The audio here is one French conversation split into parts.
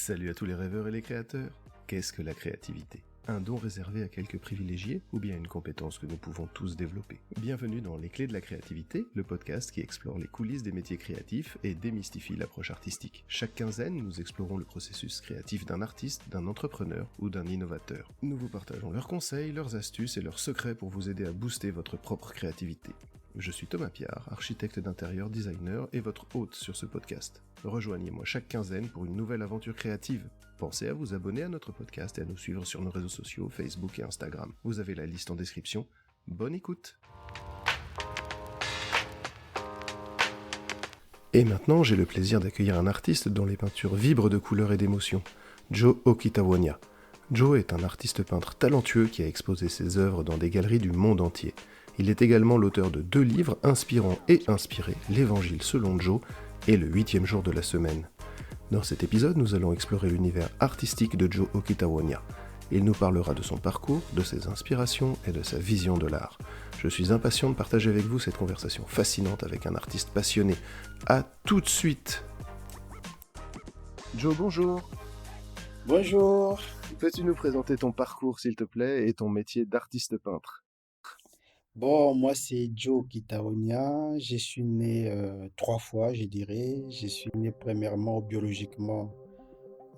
Salut à tous les rêveurs et les créateurs. Qu'est-ce que la créativité ? Un don réservé à quelques privilégiés ou bien une compétence que nous pouvons tous développer ? Bienvenue dans Les Clés de la créativité, le podcast qui explore les coulisses des métiers créatifs et démystifie l'approche artistique. Chaque quinzaine, nous explorons le processus créatif d'un artiste, d'un entrepreneur ou d'un innovateur. Nous vous partageons leurs conseils, leurs astuces et leurs secrets pour vous aider à booster votre propre créativité. Je suis Thomas Piard, architecte d'intérieur, designer et votre hôte sur ce podcast. Rejoignez-moi chaque quinzaine pour une nouvelle aventure créative. Pensez à vous abonner à notre podcast et à nous suivre sur nos réseaux sociaux, Facebook et Instagram. Vous avez la liste en description. Bonne écoute! Et maintenant, j'ai le plaisir d'accueillir un artiste dont les peintures vibrent de couleurs et d'émotions, Joe Okitawonya. Joe est un artiste peintre talentueux qui a exposé ses œuvres dans des galeries du monde entier. Il est également l'auteur de 2 livres inspirants et inspirés, l'Évangile selon Joe et le 8e jour de la semaine. Dans cet épisode, nous allons explorer l'univers artistique de Joe Okitawonya. Il nous parlera de son parcours, de ses inspirations et de sa vision de l'art. Je suis impatient de partager avec vous cette conversation fascinante avec un artiste passionné. À tout de suite! Joe, bonjour! Bonjour. Peux-tu nous présenter ton parcours, s'il te plaît, et ton métier d'artiste peintre? Bon, moi c'est Joe Kitaonia. Je suis né 3 fois, je dirais. Je suis né premièrement biologiquement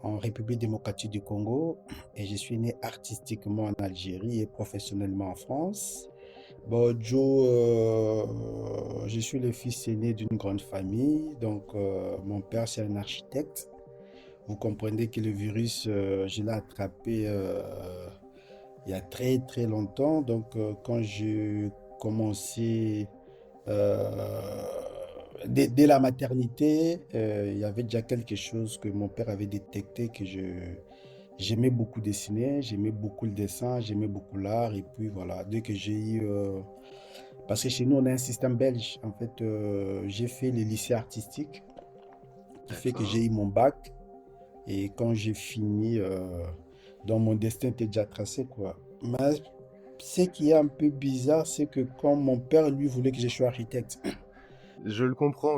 en République démocratique du Congo et je suis né artistiquement en Algérie et professionnellement en France. Bon, Joe, je suis le fils aîné d'une grande famille. Donc, mon père c'est un architecte. Vous comprenez que le virus, je l'ai attrapé il y a très très longtemps. Donc, quand j'ai commencé euh, dès la maternité, il y avait déjà quelque chose que mon père avait détecté que j'aimais beaucoup dessiner, j'aimais beaucoup le dessin, j'aimais beaucoup l'art. Et puis voilà, dès que j'ai eu... parce que chez nous, on a un système belge. En fait, j'ai fait le lycée artistique, qui fait que j'ai D'accord. eu mon bac. Et quand j'ai fini, donc mon destin était déjà tracé, quoi. Mais ce qui est un peu bizarre, c'est que quand mon père, lui, voulait que je sois architecte, Je le comprends.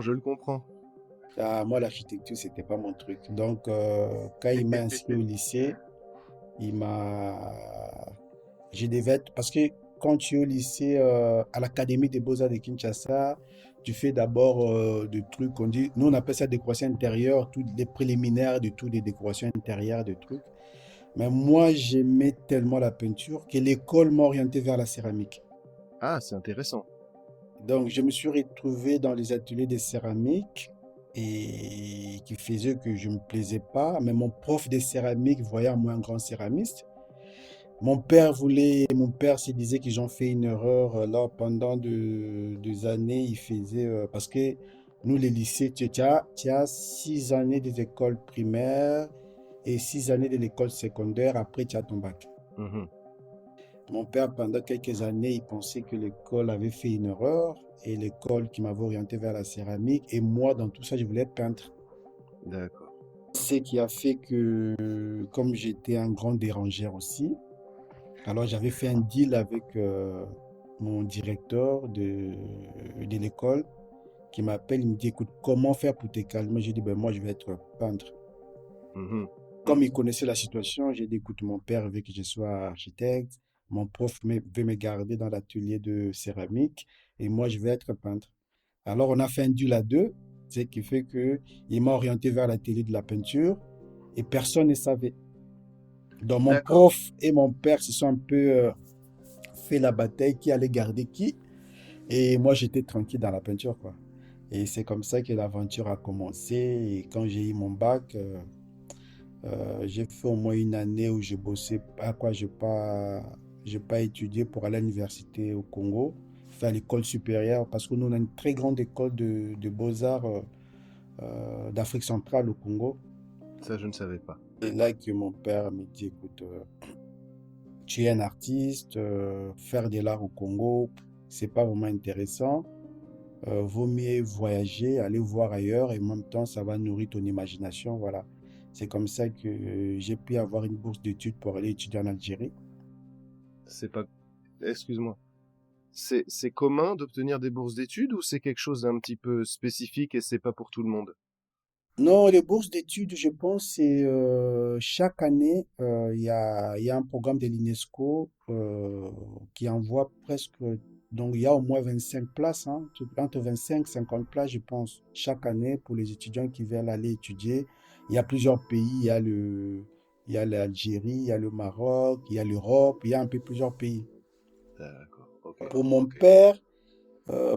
moi, l'architecture, c'était pas mon truc. Donc, quand il m'a inscrit au lycée, il m'a... Je devais être... Parce que quand tu es au lycée, à l'Académie des Beaux-Arts de Kinshasa, tu fais d'abord des trucs, on dit, nous on appelle ça décoration intérieure, tous les préliminaires de toutes les décorations intérieures, de trucs. Mais moi, j'aimais tellement la peinture que l'école m'a orienté vers la céramique. Ah, c'est intéressant. Donc, je me suis retrouvé dans les ateliers de céramique et qui faisait que je ne me plaisais pas. Mais mon prof de céramique voyait en moi un grand céramiste. Mon père se disait qu'ils ont fait une erreur là pendant des années. Il faisait, parce que nous, les lycées, tu as 6 années des écoles primaires et 6 années de l'école secondaire. Après, tu as ton bac. Mhm. Mon père, pendant quelques années, il pensait que l'école avait fait une erreur et l'école qui m'avait orienté vers la céramique. Et moi, dans tout ça, je voulais être peintre. D'accord. Ce qui a fait que, comme j'étais un grand dérangeur aussi, alors j'avais fait un deal avec mon directeur de l'école qui m'appelle, il me dit, écoute, comment faire pour te calmer? J'ai dit, ben moi, je vais être peintre. Mhm. Comme il connaissait la situation, j'ai dit, écoute, mon père veut que je sois architecte, mon prof veut me garder dans l'atelier de céramique et moi, je vais être peintre. Alors, on a fait un deal à deux, ce qui fait que il m'a orienté vers l'atelier de la peinture et personne ne savait. Donc, mon D'accord. prof et mon père se sont un peu fait la bataille, qui allait garder qui. Et moi, j'étais tranquille dans la peinture, quoi. Et c'est comme ça que l'aventure a commencé. Et quand j'ai eu mon bac, j'ai fait au moins une année où je bossais, à quoi j'ai pas étudié pour aller à l'université au Congo, faire l'école supérieure, parce que nous, on a une très grande école de beaux-arts d'Afrique centrale au Congo. Ça, je ne savais pas. Et là que mon père me dit, écoute, tu es un artiste, faire de l'art au Congo, c'est pas vraiment intéressant. Vaut mieux voyager, aller voir ailleurs et en même temps, ça va nourrir ton imagination. Voilà. C'est comme ça que j'ai pu avoir une bourse d'études pour aller étudier en Algérie. C'est pas... Excuse-moi. C'est commun d'obtenir des bourses d'études ou c'est quelque chose d'un petit peu spécifique et c'est pas pour tout le monde? Non, les bourses d'études, je pense, c'est chaque année, il y a un programme de l'UNESCO qui envoie presque, donc il y a au moins 25 places, hein, entre 25 et 50 places, je pense, chaque année pour les étudiants qui veulent aller étudier. Il y a plusieurs pays, il y a l'Algérie, il y a le Maroc, il y a l'Europe, il y a un peu plusieurs pays. D'accord, ok, Pour mon ok. père,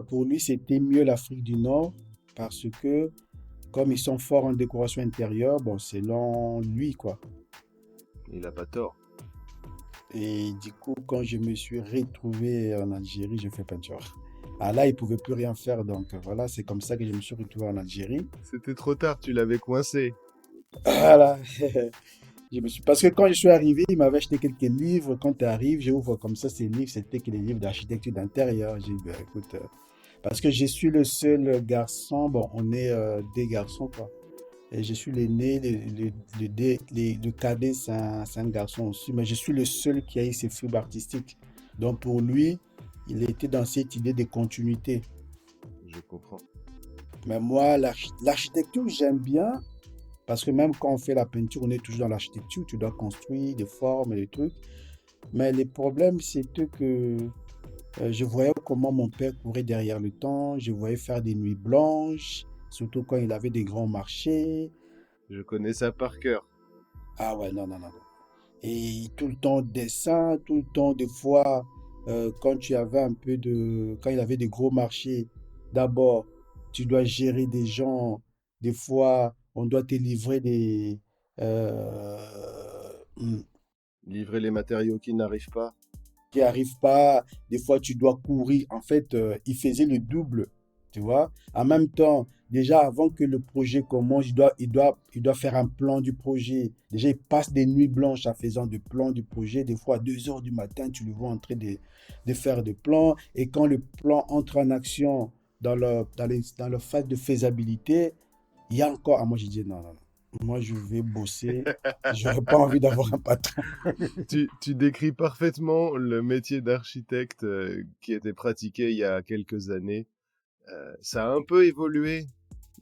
pour lui, c'était mieux l'Afrique du Nord parce que comme ils sont forts en décoration intérieure, bon, selon lui, quoi. Il a pas tort. Et du coup, quand je me suis retrouvé en Algérie, je fais peinture. Ah là, il ne pouvait plus rien faire, donc voilà, c'est comme ça que je me suis retrouvé en Algérie. C'était trop tard, tu l'avais coincé. Voilà. Parce que quand je suis arrivé, il m'avait acheté quelques livres. Quand tu arrives, j'ouvre comme ça ces livres, c'était que les livres d'architecture d'intérieur. J'ai dit, ben, écoute, parce que je suis le seul garçon, bon, on est des garçons, quoi. Et je suis l'aîné, le cadet, c'est un garçon aussi, mais je suis le seul qui a eu ses fibres artistiques. Donc pour lui, il était dans cette idée de continuité. Je comprends. Mais moi, l'architecture, j'aime bien, parce que même quand on fait la peinture, on est toujours dans l'architecture, tu dois construire des formes et des trucs. Mais le problème, c'était que je voyais comment mon père courait derrière le temps, je voyais faire des nuits blanches, surtout quand il avait des grands marchés. Je connais ça par cœur. Ah ouais, non, non, non, non. Et tout le temps dessin, tout le temps, des fois, quand tu avais un peu de... Quand il avait des gros marchés, d'abord, tu dois gérer des gens. Des fois, on doit te livrer des... hmm, Livrer les matériaux qui n'arrivent pas. qui arrivent pas. Des fois, tu dois courir. En fait, il faisait le double, tu vois. En même temps, déjà, avant que le projet commence, il doit faire un plan du projet. Déjà, il passe des nuits blanches en faisant des plans du projet. Des fois, à 2 heures du matin, tu le vois en train de faire des plans. Et quand le plan entre en action dans le phase de faisabilité, il y a encore... Ah, moi, j'ai dit non, non, non. Moi, je vais bosser. Je n'aurais pas envie d'avoir un patron. Tu décris parfaitement le métier d'architecte qui était pratiqué il y a quelques années. Ça a un peu évolué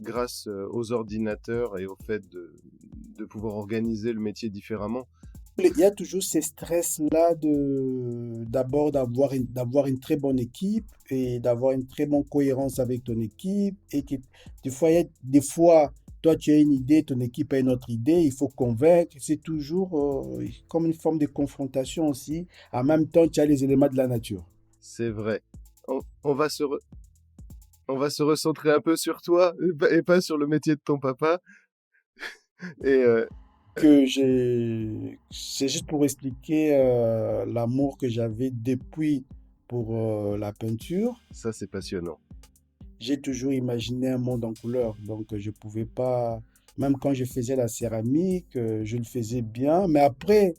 grâce aux ordinateurs et au fait de pouvoir organiser le métier différemment. Il y a toujours ces stress-là d'abord d'avoir une très bonne équipe et d'avoir une très bonne cohérence avec ton équipe. Et que, des fois, toi, tu as une idée, ton équipe a une autre idée, il faut convaincre. C'est toujours comme une forme de confrontation aussi. En même temps, tu as les éléments de la nature. C'est vrai. On va on va se recentrer un peu sur toi et pas sur le métier de ton papa. Et C'est juste pour expliquer l'amour que j'avais depuis pour la peinture. ça, c'est passionnant. J'ai toujours imaginé un monde en couleur, donc je pouvais pas, même quand je faisais la céramique, je le faisais bien, mais après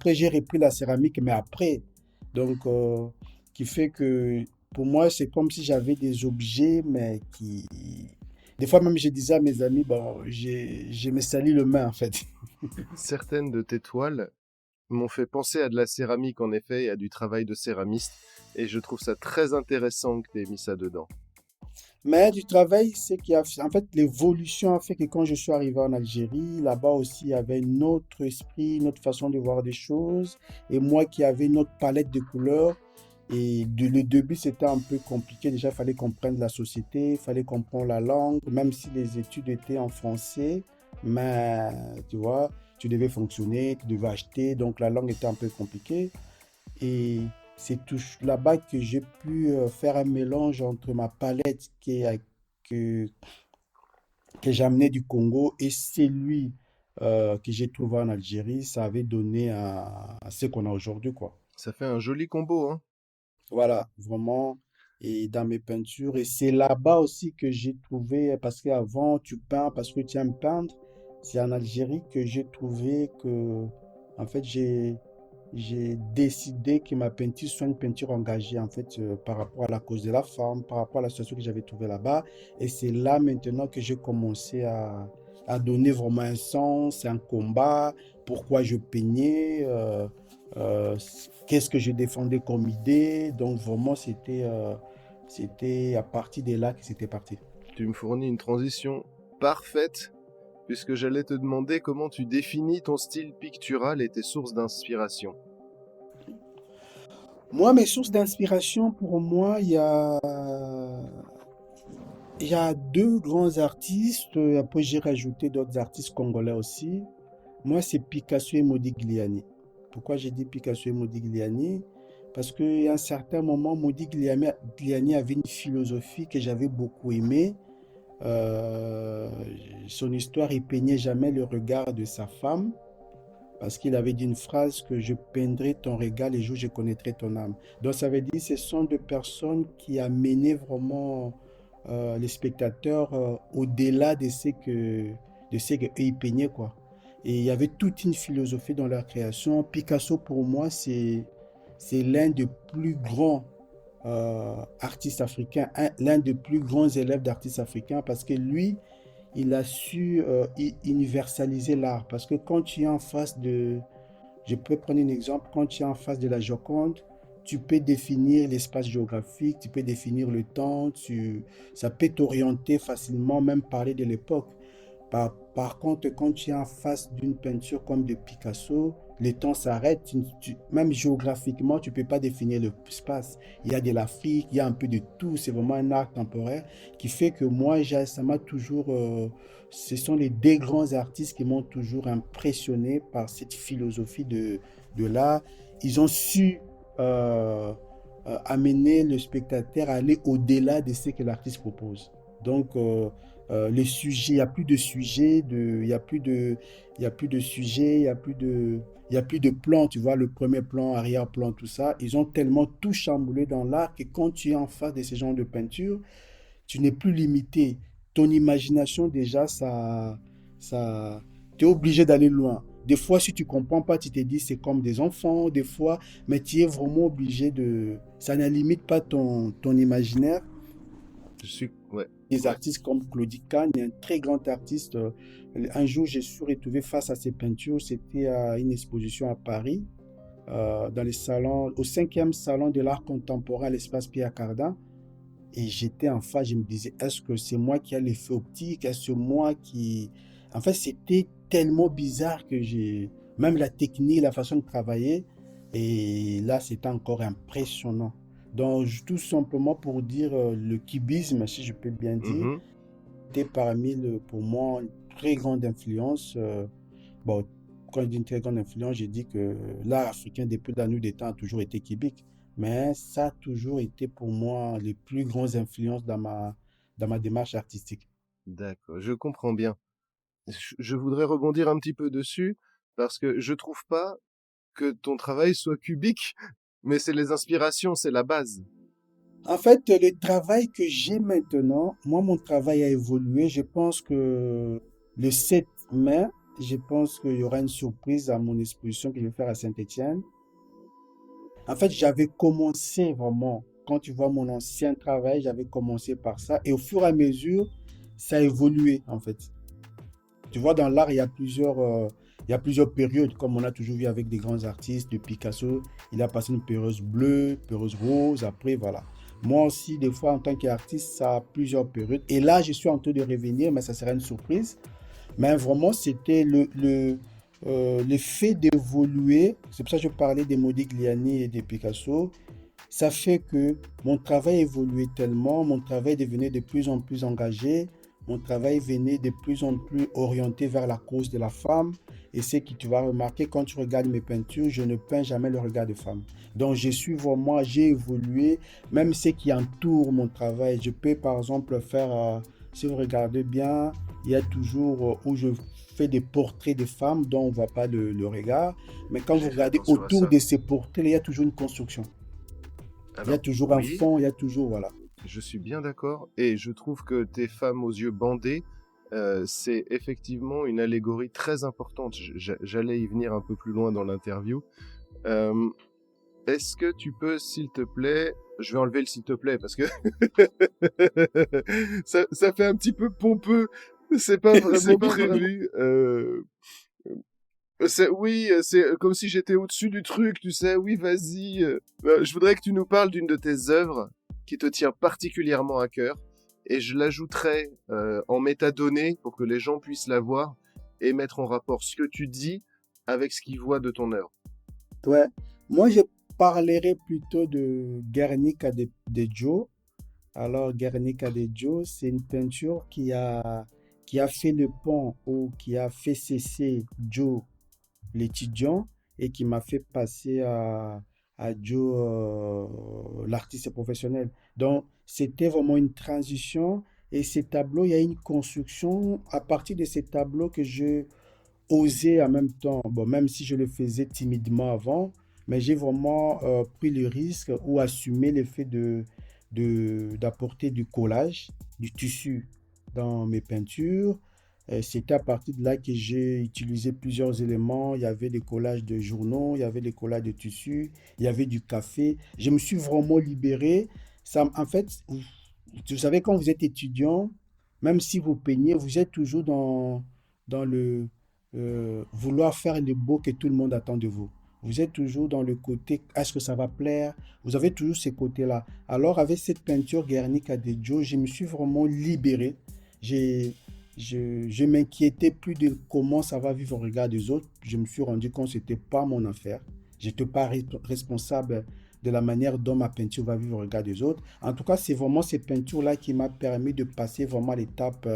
j'ai repris la céramique, mais après, donc qui fait que pour moi c'est comme si j'avais des objets, mais qui, des fois même je disais à mes amis, bon, je me salis le main en fait. Certaines de tes toiles m'ont fait penser à de la céramique, en effet, et à du travail de céramiste. Et je trouve ça très intéressant que tu aies mis ça dedans. Mais du travail, c'est qu'il y a, en fait, l'évolution a fait que quand je suis arrivé en Algérie, là-bas aussi, il y avait un autre esprit, une autre façon de voir des choses. Et moi qui avais une autre palette de couleurs. Et le début, c'était un peu compliqué. Déjà, il fallait comprendre la société, il fallait comprendre la langue, même si les études étaient en français. Mais, tu vois, tu devais fonctionner, tu devais acheter. Donc, la langue était un peu compliquée. Et c'est là-bas que j'ai pu faire un mélange entre ma palette que, que j'ai amenée du Congo et celui que j'ai trouvé en Algérie. Ça avait donné à ce qu'on a aujourd'hui, quoi. Ça fait un joli combo, hein. Voilà, vraiment. Et dans mes peintures. Et c'est là-bas aussi que j'ai trouvé, parce qu'avant, tu peins parce que tu aimes peindre. C'est en Algérie que j'ai trouvé que, en fait, j'ai décidé que ma peinture soit une peinture engagée, en fait, par rapport à la cause de la femme, par rapport à la situation que j'avais trouvée là-bas. Et c'est là maintenant que j'ai commencé à donner vraiment un sens, un combat, pourquoi je peignais, euh, qu'est-ce que je défendais comme idée. Donc vraiment, c'était à partir de là que c'était parti. Tu me fournis une transition parfaite puisque j'allais te demander comment tu définis ton style pictural et tes sources d'inspiration. Moi, mes sources d'inspiration, pour moi, il y a deux grands artistes. Après, j'ai rajouté d'autres artistes congolais aussi. Moi, c'est Picasso et Modigliani. Pourquoi j'ai dit Picasso et Modigliani? Parce qu'à un certain moment, Modigliani avait une philosophie que j'avais beaucoup aimée. Euh, Son histoire, il peignait jamais le regard de sa femme. Parce qu'il avait dit une phrase que je peindrai ton regard les jours où je connaîtrai ton âme. Donc ça veut dire que ce sont deux personnes qui amenaient vraiment les spectateurs au-delà de ce que eux ils peignaient quoi. Et il y avait toute une philosophie dans leur création. Picasso pour moi c'est l'un des plus grands artistes africains, l'un des plus grands élèves d'artistes africains parce que lui il a su universaliser l'art. Parce que quand tu es en face de, je peux prendre un exemple, quand tu es en face de la Joconde, tu peux définir l'espace géographique, tu peux définir le temps, ça peut t'orienter facilement, même parler de l'époque. Par contre, quand tu es en face d'une peinture comme de Picasso, le temps s'arrête. Même géographiquement, tu ne peux pas définir l'espace. Il y a de l'Afrique, il y a un peu de tout. C'est vraiment un art temporaire qui fait que moi, ça m'a toujours. Ce sont les deux grands artistes qui m'ont toujours impressionné par cette philosophie de l'art. Ils ont su amener le spectateur à aller au-delà de ce que l'artiste propose. Donc, les sujets, il n'y a plus de sujets, il n'y a plus de, il y a plus de sujets, il y a plus de plan, tu vois, le premier plan, arrière-plan, tout ça. Ils ont tellement tout chamboulé dans l'art que quand tu es en face de ces genres de peinture, tu n'es plus limité. Ton imagination, déjà, tu es obligé d'aller loin. Des fois, si tu comprends pas, tu te dis c'est comme des enfants, des fois, mais tu es vraiment obligé de. Ça ne limite pas ton imaginaire. Ouais, Des ouais. artistes comme Claudie Kahn, un très grand artiste. Un jour, je suis retrouvé face à ses peintures. C'était à une exposition à Paris, dans les salons, au 5e salon de l'art contemporain, à l'espace Pierre Cardin. Et j'étais en face, je me disais, est-ce que c'est moi qui ai l'effet optique? Est-ce que moi qui. En fait, c'était tellement bizarre que j'ai. Même la technique, la façon de travailler. Et là, c'était encore impressionnant. Donc, tout simplement pour dire le cubisme, si je peux bien dire, Mhm. était parmi, pour moi, une très grande influence. Bon, quand je dis une très grande influence, j'ai dit que l'art africain, depuis la nuit des temps, a toujours été cubique. Mais ça a toujours été pour moi les plus grandes influences dans ma démarche artistique. D'accord, je comprends bien. Je voudrais rebondir un petit peu dessus parce que je trouve pas que ton travail soit cubique, mais c'est les inspirations, c'est la base. En fait, le travail que j'ai maintenant, moi, mon travail a évolué. Je pense que le 7 mai, je pense qu'il y aura une surprise à mon exposition que je vais faire à Saint-Étienne. En fait, j'avais commencé vraiment, quand tu vois mon ancien travail, j'avais commencé par ça. Et au fur et à mesure, ça a évolué, en fait. Tu vois, dans l'art, il y a plusieurs périodes, comme on a toujours vu avec des grands artistes, de Picasso. Il a passé une période bleue, période rose, après, voilà. Moi aussi, des fois, en tant qu'artiste, ça a plusieurs périodes. Et là, je suis en train de revenir, mais ça sera une surprise. Mais vraiment, c'était le fait d'évoluer. C'est pour ça que je parlais des Modigliani et des Picasso. Ça fait que mon travail évoluait tellement, mon travail devenait de plus en plus engagé, mon travail venait de plus en plus orienté vers la cause de la femme. Et c'est que tu vas remarquer quand tu regardes mes peintures, je ne peins jamais le regard de femme. Donc je suis vraiment, j'ai évolué, même ce qui entoure mon travail. Je peux par exemple faire, si vous regardez bien, il y a toujours où je fais des portraits de femmes dont on ne voit pas le regard. Mais quand vous J'ai fait regardez attention à autour ça. de ces portraits, il y a toujours une construction. Il y a Alors, toujours un oui, fond, il y a toujours, voilà. je suis bien d'accord et je trouve que tes femmes aux yeux bandés, c'est effectivement une allégorie très importante. J'allais y venir un peu plus loin dans l'interview. Euh, Est-ce que tu peux, s'il te plaît, je vais enlever le s'il te plaît parce que ça fait un petit peu pompeux. C'est pas C'est vraiment pas vraiment. prévu. Oui, c'est comme si j'étais au-dessus du truc, tu sais. Oui, vas-y. Je voudrais que tu nous parles d'une de tes œuvres qui te tient particulièrement à cœur. et je l'ajouterai en métadonnées pour que les gens puissent la voir et mettre en rapport ce que tu dis avec ce qu'ils voient de ton œuvre. Ouais. Moi, je parlerai plutôt de Guernica de Joe. Alors, Guernica de Joe, c'est une peinture qui a fait le pont ou qui a fait cesser Joe, l'étudiant, et qui m'a fait passer à Joe, l'artiste professionnel. Donc, c'était vraiment une transition. Et ces tableaux, il y a une construction à partir de ces tableaux que je osais en même temps. Bon, même si je le faisais timidement avant, mais j'ai vraiment pris le risque ou assumé le fait d'apporter du collage, du tissu dans mes peintures. C'était à partir de là que j'ai utilisé plusieurs éléments. Il y avait des collages de journaux, il y avait des collages de tissus, il y avait du café. Je me suis vraiment libéré. Ça, en fait, vous savez, quand vous êtes étudiant, même si vous peignez, vous êtes toujours dans le vouloir faire le beau que tout le monde attend de vous. Vous êtes toujours dans le côté, est-ce que ça va plaire? Vous avez toujours ces côtés-là. Alors, avec cette peinture Guernica de Joe, je me suis vraiment libéré. J'ai, je m'inquiétais plus de comment ça va vivre au regard des autres. Je me suis rendu compte que ce n'était pas mon affaire. Je n'étais pas responsable de la manière dont ma peinture va vivre au regard des autres. En tout cas, c'est vraiment ces peintures-là qui m'ont permis de passer vraiment à l'étape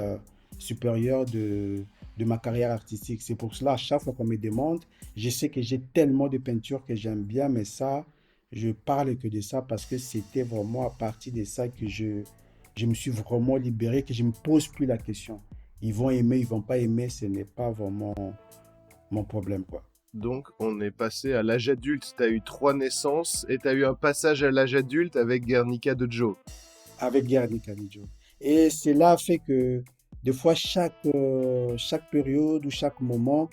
supérieure de ma carrière artistique. C'est pour cela, à chaque fois qu'on me demande, je sais que j'ai tellement de peintures que j'aime bien, mais ça, je parle que de ça parce que c'était vraiment à partir de ça que je me suis vraiment libéré, que je ne me pose plus la question. Ils vont aimer, ils vont pas aimer, ce n'est pas vraiment mon problème, quoi. Donc, on est passé à l'âge adulte. Tu as eu 3 naissances et tu as eu un passage à l'âge adulte avec Guernica de Joe. Avec Guernica Joe. Et cela fait que des fois, chaque période ou chaque moment,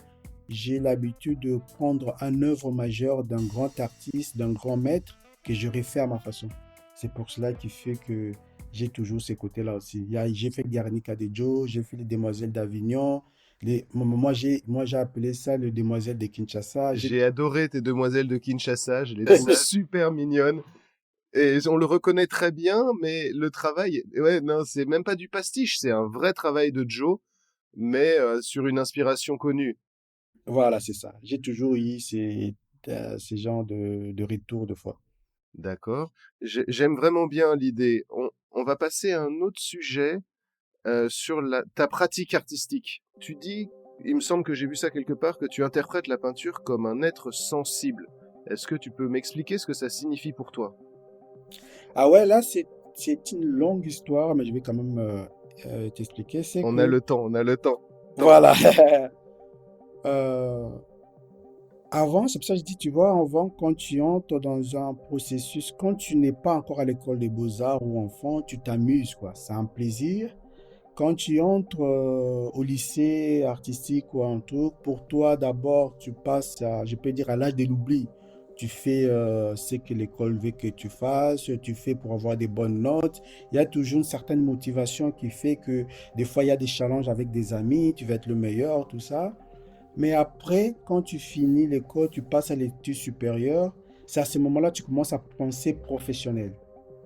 j'ai l'habitude de prendre un œuvre majeure d'un grand artiste, d'un grand maître, que je refais à ma façon. C'est pour cela qui fait que j'ai toujours ces côtés-là aussi. J'ai fait Guernica de Joe, j'ai fait les Demoiselles d'Avignon. Moi, j'ai appelé ça le Demoiselles de Kinshasa. J'ai adoré tes demoiselles de Kinshasa, je les trouve super mignonnes. Et on le reconnaît très bien, mais le travail, ouais, non, c'est même pas du pastiche, c'est un vrai travail de Joe, mais sur une inspiration connue. Voilà, c'est ça. J'ai toujours eu ces genres de retours de fois. D'accord. J'aime vraiment bien l'idée. On va passer à un autre sujet sur ta pratique artistique. Tu dis, il me semble que j'ai vu ça quelque part, que tu interprètes la peinture comme un être sensible. Est-ce que tu peux m'expliquer ce que ça signifie pour toi? Ah ouais, là, c'est une longue histoire, mais je vais quand même t'expliquer. C'est On a que, le temps, on a le temps. voilà. Euh, avant, c'est pour ça que je dis, tu vois, avant, quand tu entres dans un processus, quand tu n'es pas encore à l'école des beaux-arts ou enfant, tu t'amuses, quoi. C'est un plaisir. Quand tu entres au lycée artistique ou un truc, pour toi, d'abord, tu passes, je peux dire, à l'âge de l'oubli. Tu fais ce que l'école veut que tu fasses, tu fais pour avoir des bonnes notes. Il y a toujours une certaine motivation qui fait que des fois, il y a des challenges avec des amis, tu vas être le meilleur, tout ça. Mais après, quand tu finis l'école, tu passes à l'étude supérieure, c'est à ce moment-là que tu commences à penser professionnel.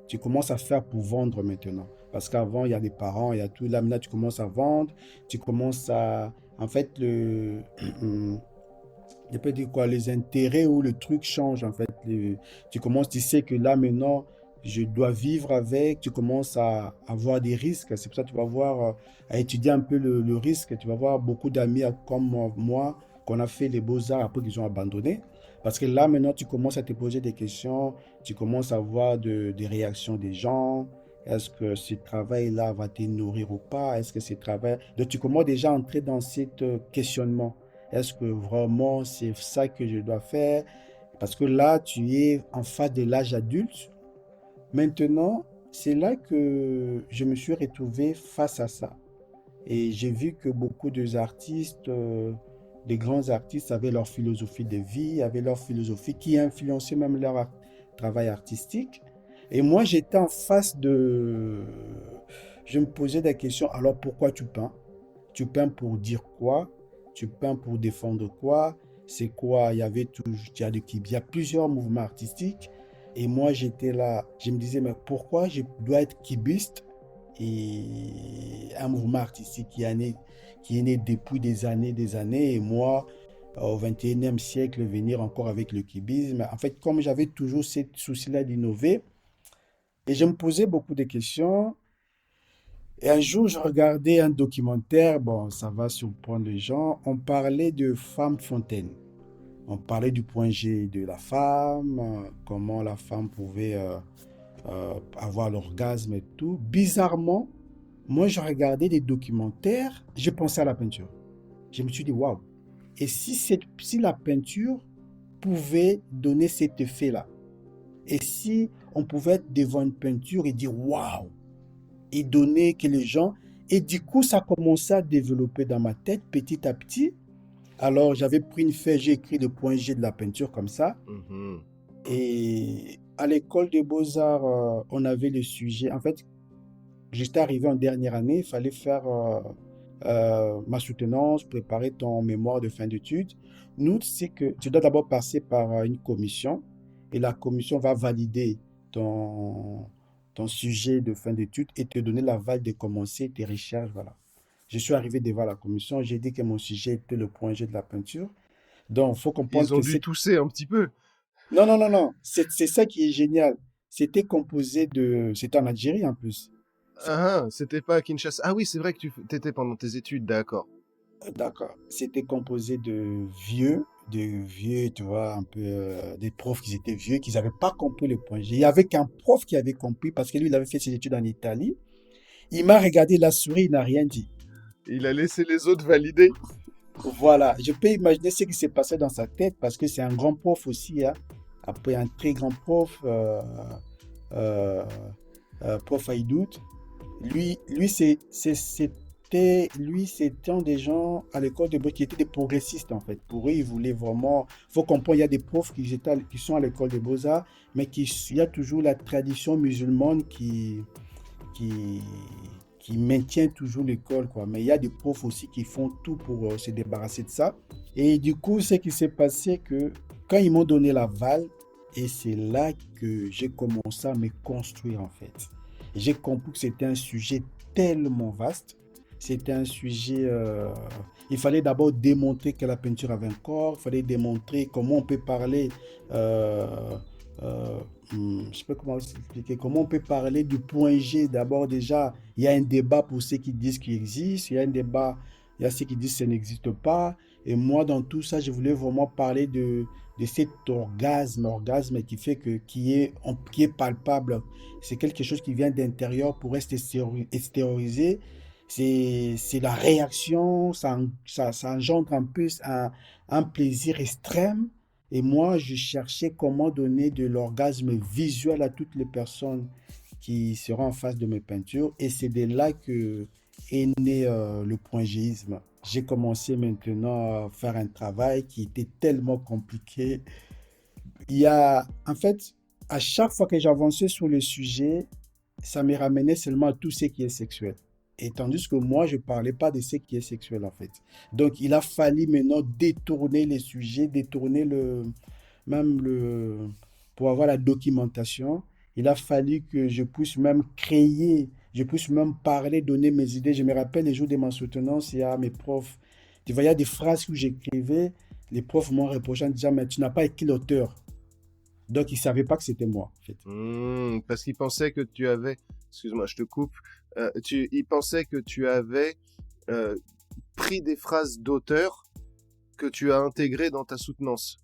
Tu commences à faire pour vendre maintenant. Parce qu'avant, il y a des parents, il y a tout. Là, maintenant, tu commences à vendre. Tu commences à... En fait, je peux dire quoi, les intérêts ou le truc change, en fait. Tu commences, tu sais que là, maintenant, je dois vivre avec. Tu commences à avoir des risques. C'est pour ça que tu vas voir, à étudier un peu le risque. Tu vas voir beaucoup d'amis comme moi, qu'on a fait les beaux-arts après qu'ils ont abandonné. Parce que là, maintenant, tu commences à te poser des questions. Tu commences à voir des réactions des gens. Est-ce que ce travail-là va te nourrir ou pas? Est-ce que ce travail... Donc, tu commences déjà à entrer dans ce questionnement. Est-ce que vraiment c'est ça que je dois faire? Parce que là, tu es en face de l'âge adulte. Maintenant, c'est là que je me suis retrouvé face à ça. Et j'ai vu que beaucoup d'artistes, des grands artistes avaient leur philosophie de vie, avaient leur philosophie qui influençait même leur travail artistique. Et moi, j'étais en face de... Je me posais des questions. Alors, pourquoi tu peins? Tu peins pour dire quoi? Tu peins pour défendre quoi? C'est quoi? Il y avait tout, il y a plusieurs mouvements artistiques. Et moi, j'étais là, je me disais, mais pourquoi je dois être kibiste et un mouvement artistique qui est né depuis des années. Et moi, au 21e siècle, venir encore avec le cubisme. En fait, comme j'avais toujours ce souci-là d'innover, et je me posais beaucoup de questions. Et un jour, je regardais un documentaire, bon, ça va surprendre les gens, on parlait de femme fontaine. On parlait du point G de la femme, comment la femme pouvait avoir l'orgasme et tout. Bizarrement, moi, je regardais des documentaires, je pensais à la peinture. Je me suis dit, waouh, et si la peinture pouvait donner cet effet-là? Et si on pouvait être devant une peinture et dire, waouh, et donner que les gens... Et du coup, ça commençait à développer dans ma tête petit à petit. Alors, j'avais pris une feuille, j'ai écrit le point G de la peinture comme ça. Mhm. Et à l'école des beaux-arts, on avait le sujet. En fait, j'étais arrivé en dernière année, il fallait faire ma soutenance, préparer ton mémoire de fin d'études. Nous, c'est que tu dois d'abord passer par une commission et la commission va valider ton sujet de fin d'études et te donner l'aval de commencer tes recherches. Voilà. Je suis arrivé devant la commission, j'ai dit que mon sujet était le point G de la peinture. Donc, il faut comprendre Ils ont que dû c'est... tousser un petit peu. Non, non, non, non, c'est ça qui est génial. C'était composé de... C'était en Algérie en plus. Ah, c'était pas à Kinshasa. Ah oui, c'est vrai que tu t'étais pendant tes études, d'accord. D'accord. C'était composé de vieux, tu vois, un peu des profs qui étaient vieux, qui n'avaient pas compris le point G. Il y avait qu'un prof qui avait compris parce que lui, il avait fait ses études en Italie. Il m'a regardé la souris, il n'a rien dit. Il a laissé les autres valider. Voilà, je peux imaginer ce qui s'est passé dans sa tête parce que c'est un grand prof aussi, hein. Après, un très grand prof, euh, prof Haïdout. C'était des gens à l'école de beaux qui étaient des progressistes en fait. Pour eux, ils voulaient vraiment. Il faut comprendre, il y a des profs qui sont à l'école des beaux-arts, mais il y a toujours la tradition musulmane qui, qui maintient toujours l'école, quoi. Mais il y a des profs aussi qui font tout pour se débarrasser de ça. Et du coup, ce qui s'est passé, que quand ils m'ont donné l'aval, et c'est là que j'ai commencé à me construire en fait. J'ai compris que c'était un sujet tellement vaste. C'était un sujet... il fallait d'abord démontrer que la peinture avait un corps. Il fallait démontrer comment on peut parler... je sais pas comment expliquer. Comment on peut parler du point G. D'abord, déjà, il y a un débat pour ceux qui disent qu'il existe. Il y a un débat, il y a ceux qui disent que ça n'existe pas. Et moi, dans tout ça, je voulais vraiment parler de cet orgasme qui fait que, qui est palpable. C'est quelque chose qui vient d'intérieur pour être extériorisé. C'est la réaction, ça engendre en plus un plaisir extrême. Et moi, je cherchais comment donner de l'orgasme visuel à toutes les personnes qui seront en face de mes peintures. Et c'est de là que est né le pointgéisme. J'ai commencé maintenant à faire un travail qui était tellement compliqué. En fait, à chaque fois que j'avançais sur le sujet, ça me ramenait seulement à tout ce qui est sexuel. Et tandis que moi, je ne parlais pas de ce qui est sexuel, en fait. Donc, il a fallu maintenant détourner les sujets, détourner même le, pour avoir la documentation. Il a fallu que je puisse même créer, je puisse même parler, donner mes idées. Je me rappelle les jours de ma soutenance, il y a mes profs. Tu vois, il y a des phrases que j'écrivais, les profs m'ont reproché en disant, mais tu n'as pas écrit l'auteur. Donc, ils ne savaient pas que c'était moi, en fait. Parce qu'ils pensaient que tu avais... Excuse-moi, je te coupe. Ils pensaient que tu avais euh, pris des phrases d'auteur que tu as intégrées dans ta soutenance.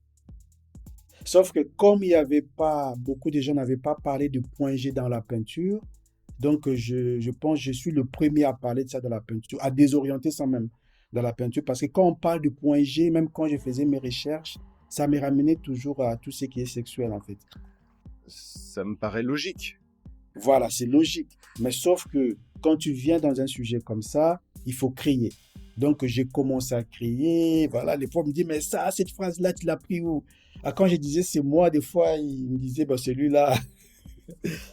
Sauf que comme il y avait pas, beaucoup de gens n'avaient pas parlé de point G dans la peinture, donc je pense que je suis le premier à parler de ça dans la peinture, à désorienter ça même dans la peinture, parce que quand on parle de point G, même quand je faisais mes recherches, ça me ramenait toujours à tout ce qui est sexuel en fait. Ça me paraît logique. Voilà, c'est logique. Mais sauf que quand tu viens dans un sujet comme ça, il faut crier. Donc, j'ai commencé à crier. Voilà, les fois, me disent, mais ça, cette phrase-là, tu l'as pris où? Ah, quand je disais c'est moi, des fois, ils me disaient, bah, celui-là,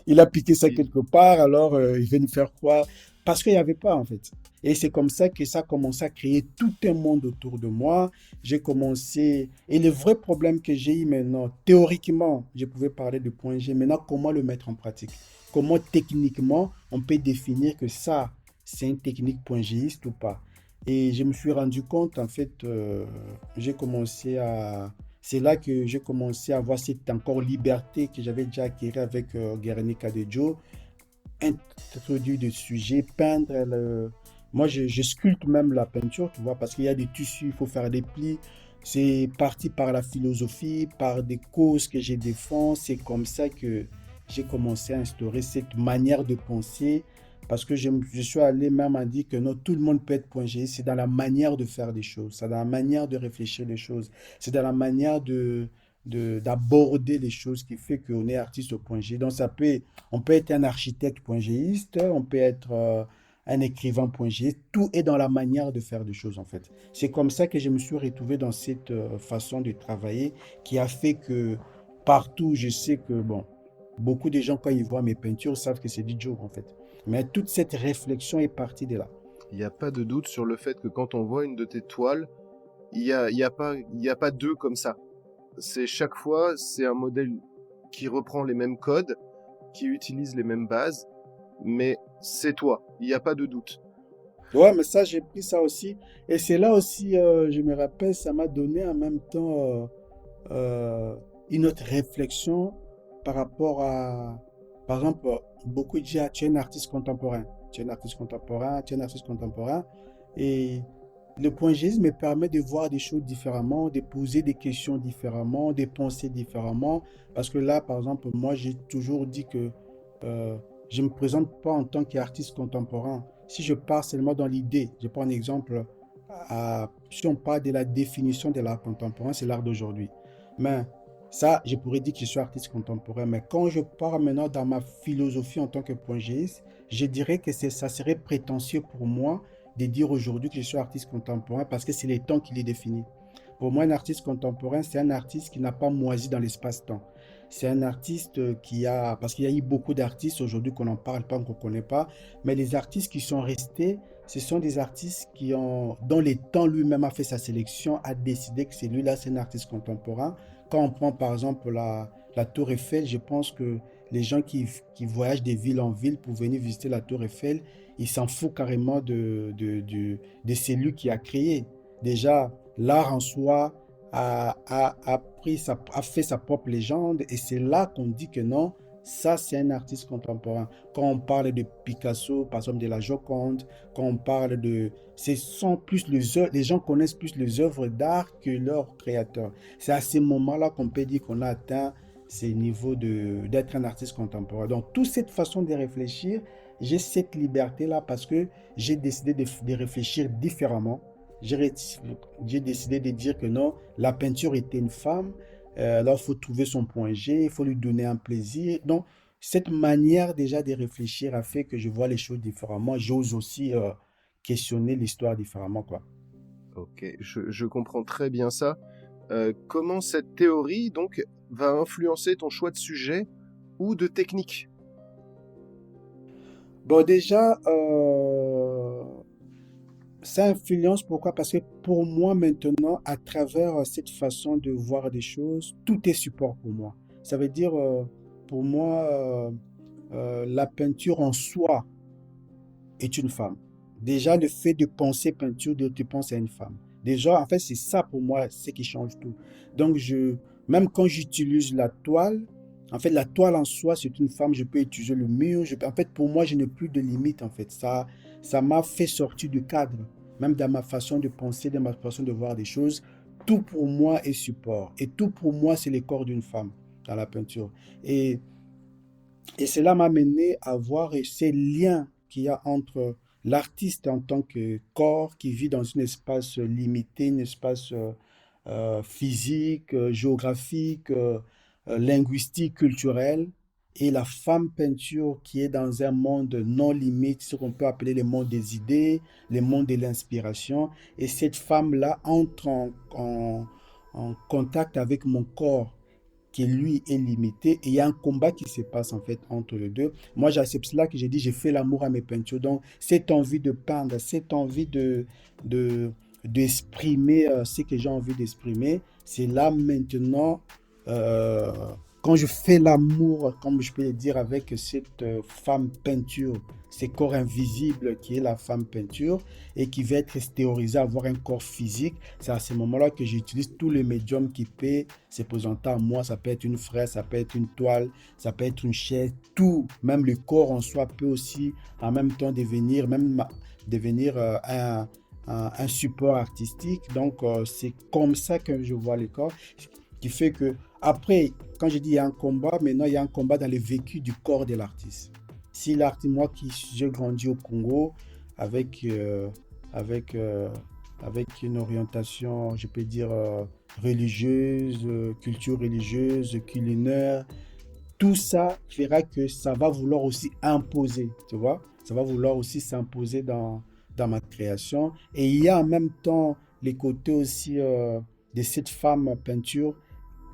il a piqué ça Il- quelque part, alors il veut nous faire croire. parce qu'il n'y avait pas, en fait. Et c'est comme ça que ça a commencé à créer tout un monde autour de moi. J'ai commencé... Et le vrai problème que j'ai eu maintenant, théoriquement, je pouvais parler de point G. Maintenant, comment le mettre en pratique? Comment techniquement, on peut définir que ça, c'est une technique point Giste ou pas? Et je me suis rendu compte, en fait, j'ai commencé à... C'est là que j'ai commencé à avoir cette encore liberté que j'avais déjà acquis avec Guernica de Joe, introduire des sujets, peindre. Moi, je sculpte même la peinture, tu vois, parce qu'il y a des tissus, il faut faire des plis. C'est parti par la philosophie, par des causes que je défends. C'est comme ça que j'ai commencé à instaurer cette manière de penser, parce que je suis allé même à dire que non, tout le monde peut être point G. C'est dans la manière de faire des choses, c'est dans la manière de réfléchir les choses, c'est dans la manière d'aborder les choses qui fait qu'on est artiste au point G. Donc, on peut être un architecte point Giste, on peut être un écrivain point G. Tout est dans la manière de faire des choses, en fait. C'est comme ça que je me suis retrouvé dans cette façon de travailler qui a fait que partout, je sais que, bon, beaucoup de gens, quand ils voient mes peintures, savent que c'est du Joe, en fait. Mais toute cette réflexion est partie de là. Il n'y a pas de doute sur le fait que quand on voit une de tes toiles, il y a pas deux comme ça. C'est chaque fois, c'est un modèle qui reprend les mêmes codes, qui utilise les mêmes bases, mais c'est toi. Il n'y a pas de doute. Ouais, mais ça, j'ai pris ça aussi. Et c'est là aussi, je me rappelle, ça m'a donné en même temps une autre réflexion par rapport à, par exemple, beaucoup disent, ah, tu es un artiste contemporain, tu es un artiste contemporain, tu es un artiste contemporain. Et le point G me permet de voir des choses différemment, de poser des questions différemment, de penser différemment. Parce que là, par exemple, moi, j'ai toujours dit que je ne me présente pas en tant qu'artiste contemporain. Si je pars seulement dans l'idée, je prends un exemple, si on parle de la définition de l'art contemporain, c'est l'art d'aujourd'hui. Mais ça, je pourrais dire que je suis artiste contemporain. Mais quand je pars maintenant dans ma philosophie en tant que pointilliste, je dirais que ça serait prétentieux pour moi de dire aujourd'hui que je suis artiste contemporain parce que c'est les temps qui les définissent. Pour moi, un artiste contemporain, c'est un artiste qui n'a pas moisi dans l'espace-temps. C'est un artiste qui a, parce qu'il y a eu beaucoup d'artistes aujourd'hui qu'on n'en parle pas, qu'on ne connaît pas, mais les artistes qui sont restés, ce sont des artistes dont les temps lui-même a fait sa sélection, a décidé que celui-là, c'est un artiste contemporain. Quand on prend par exemple la Tour Eiffel, je pense que les gens qui voyagent de ville en ville pour venir visiter la Tour Eiffel, ils s'en foutent carrément de celui qui a créé. Déjà, l'art en soi a fait sa propre légende et c'est là qu'on dit que non, ça c'est un artiste contemporain. Quand on parle de Picasso, par exemple de la Joconde, quand on parle de... Ce sont plus les gens connaissent plus les œuvres d'art que leurs créateurs. C'est à ces moments-là qu'on peut dire qu'on a atteint ces niveaux d'être un artiste contemporain. Donc, toute cette façon de réfléchir, j'ai cette liberté-là parce que j'ai décidé de réfléchir différemment. J'ai j'ai décidé de dire que non, la peinture était une femme. Alors, il faut trouver son point G, il faut lui donner un plaisir. Donc, cette manière déjà de réfléchir a fait que je vois les choses différemment. J'ose aussi questionner l'histoire différemment, quoi. Ok, je comprends très bien ça. Comment cette théorie, donc, va influencer ton choix de sujet ou de technique? Bon, déjà, ça influence pourquoi? Parce que pour moi maintenant, à travers cette façon de voir des choses, tout est support pour moi. Ça veut dire, pour moi, la peinture en soi est une femme. Déjà, le fait de penser peinture, de tu penses à une femme. Déjà, en fait, c'est ça pour moi, ce qui change tout. Donc, même quand j'utilise la toile, en fait, la toile en soi, c'est une femme, je peux utiliser le mur. En fait, pour moi, je n'ai plus de limite, en fait. Ça m'a fait sortir du cadre, même dans ma façon de penser, dans ma façon de voir des choses. Tout pour moi est support. Et tout pour moi, c'est le corps d'une femme dans la peinture. Et et cela m'a mené à voir ces liens qu'il y a entre l'artiste en tant que corps qui vit dans un espace limité, un espace physique, géographique, linguistique, culturel, et la femme peinture qui est dans un monde non limite, ce qu'on peut appeler le monde des idées, le monde de l'inspiration. Et cette femme-là entre en contact avec mon corps qui lui est limité et il y a un combat qui se passe en fait entre les deux. Moi, c'est cela que j'ai dit, j'ai fait l'amour à mes peintures. Donc, cette envie de peindre, cette envie de, d'exprimer ce que j'ai envie d'exprimer, c'est là maintenant, euh, quand je fais l'amour, comme je peux le dire, avec cette femme peinture, ce corps invisible qui est la femme peinture et qui va être théorisé, avoir un corps physique, c'est à ce moment-là que j'utilise tous les médiums qui peuvent se présenter à moi. Ça peut être une fraise, ça peut être une toile, ça peut être une chaise, tout, même le corps en soi peut aussi en même temps devenir un support artistique. Donc, c'est comme ça que je vois le corps, qui fait que, après, quand je dis il y a un combat, maintenant il y a un combat dans le vécu du corps de l'artiste. Si l'artiste, moi qui j'ai grandi au Congo avec, avec, euh, avec une orientation, je peux dire, religieuse, culture religieuse, culinaire, tout ça fera que ça va vouloir aussi imposer, tu vois, ça va vouloir aussi s'imposer dans ma création. Et il y a en même temps les côtés aussi de cette femme peinture